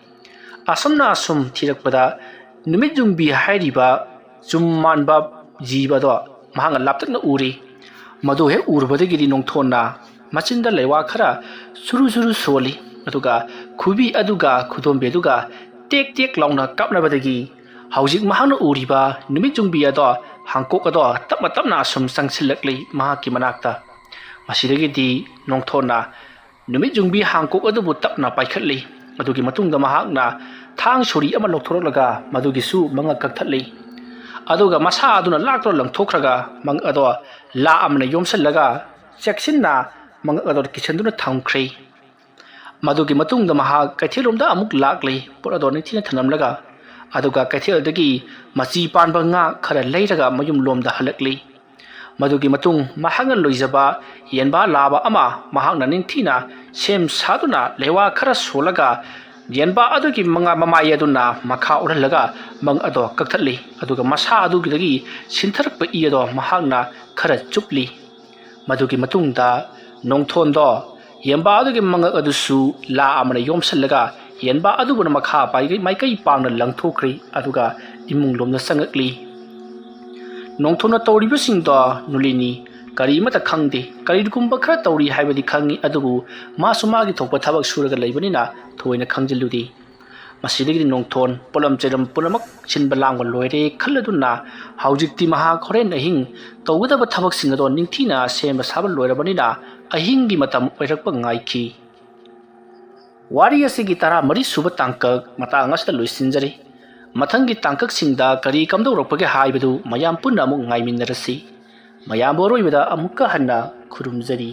ꯑꯁꯨꯝꯅ ꯑꯁꯨꯝ ꯊꯤꯔꯛꯄꯗ ꯅꯨꯃꯤꯠ ꯌꯨꯡꯕꯤ ꯍꯥꯏꯔꯤꯕ ꯆꯨꯝ ꯃꯥꯟꯕ ꯖꯤꯕꯗꯣ ꯃꯍꯥꯛꯅ ꯂꯥꯞꯇꯛꯅ ꯎꯔꯤ ꯃꯗꯨ ꯍꯦꯛ ꯎꯔꯨꯕꯗꯒꯤꯗꯤ ꯅꯣꯡꯊꯣꯟꯅ ꯃꯆꯤꯟꯗ ꯂꯩꯋꯥ ꯈꯔ ꯁꯨꯔꯨ ꯁꯣꯜꯂꯤ ꯑꯗꯨꯒ ꯈꯨꯕꯤ ꯑꯗꯨꯒ ꯈꯨꯗꯣꯝꯕꯤ ꯑꯗꯨꯒ टेक टेक लाउना कापनाबदगी हौजिक महाकना उरिबा नुमित जुंबी अदो हांकोक अदो तपना तपना असुम संगसिलकली महाकी मनाक्ता मसिदगिदी नोंथोना नुमित जुंबी हांकोक अदुबु तपना पाइखटली अदुगी मतुंगदा महाकना थांग छुरी अमा लौथोरलगा मदुगिसु मंगा कक्थटली अदुगा मसा अदुना लाक्तो लंथोखरगा मंग अदो ला अमना योमसलगा चेक्सिनना मंग अदो किचनदुना थांख्रे मदुगी मतुंगदा महाक कैथेलुमदा अमुक लाक्ली पुर अदो निथिना थनमलगा अदुगा कैथेलदगी मची पानबा nga खरा लेरगा मयुम लोमदा हलकली मदुगी मतुंग महांगा लोइजबा येनबा लाबा अमा महांगना निंथिना सेम सादुना लेवा खरा सोलगा येनबा अदुगी मंगा ममाय अदुना मखा उरलगा मंग अदो कक्थटली अदुगा मसा अदुगी सिंथरप इ अदो महांगना खरा चुपली मदुगी मतुंगदा नोंथोंदो येनबा अदुगी मंगा अदुसु ला अमना योमसलगा येनबा अदुगुना मखा पाइगै माइकै पांगना लंथोख्री अदुगा इमुंग लोमना संगकली नोंथोना तौरिबसिंदो नुलिनी करीमता खंगदे करीगुंबा खरा तौरी हाइबदि खंगी अदुबु मासु मागी थोपा थबक सुरगा लैबनिना थोइना खंजिलुदी मसिदगिदि नोंथोन पोलम चेरम पुनमक सिनबा लांगबा लोइरे खल्लदुना हौजिक्ति महा खरेन अहिंग तौगदबा थबक सिंगदो निंथिना सेम साबा लोइरबनिना अहिंगी मतम ओइरकपा ngaiki वारी असिगी तारा मरी सुब तांकक मतांग असदा लोइसिनजरी मथंगी तांकक सिंगदा करी कमदौरपगे हाइबदु मयाम पुन्ना अमुक ngaइमिनरसी मयाम बोरोइबदा अमुक्का हन्ना खुरुमजरी।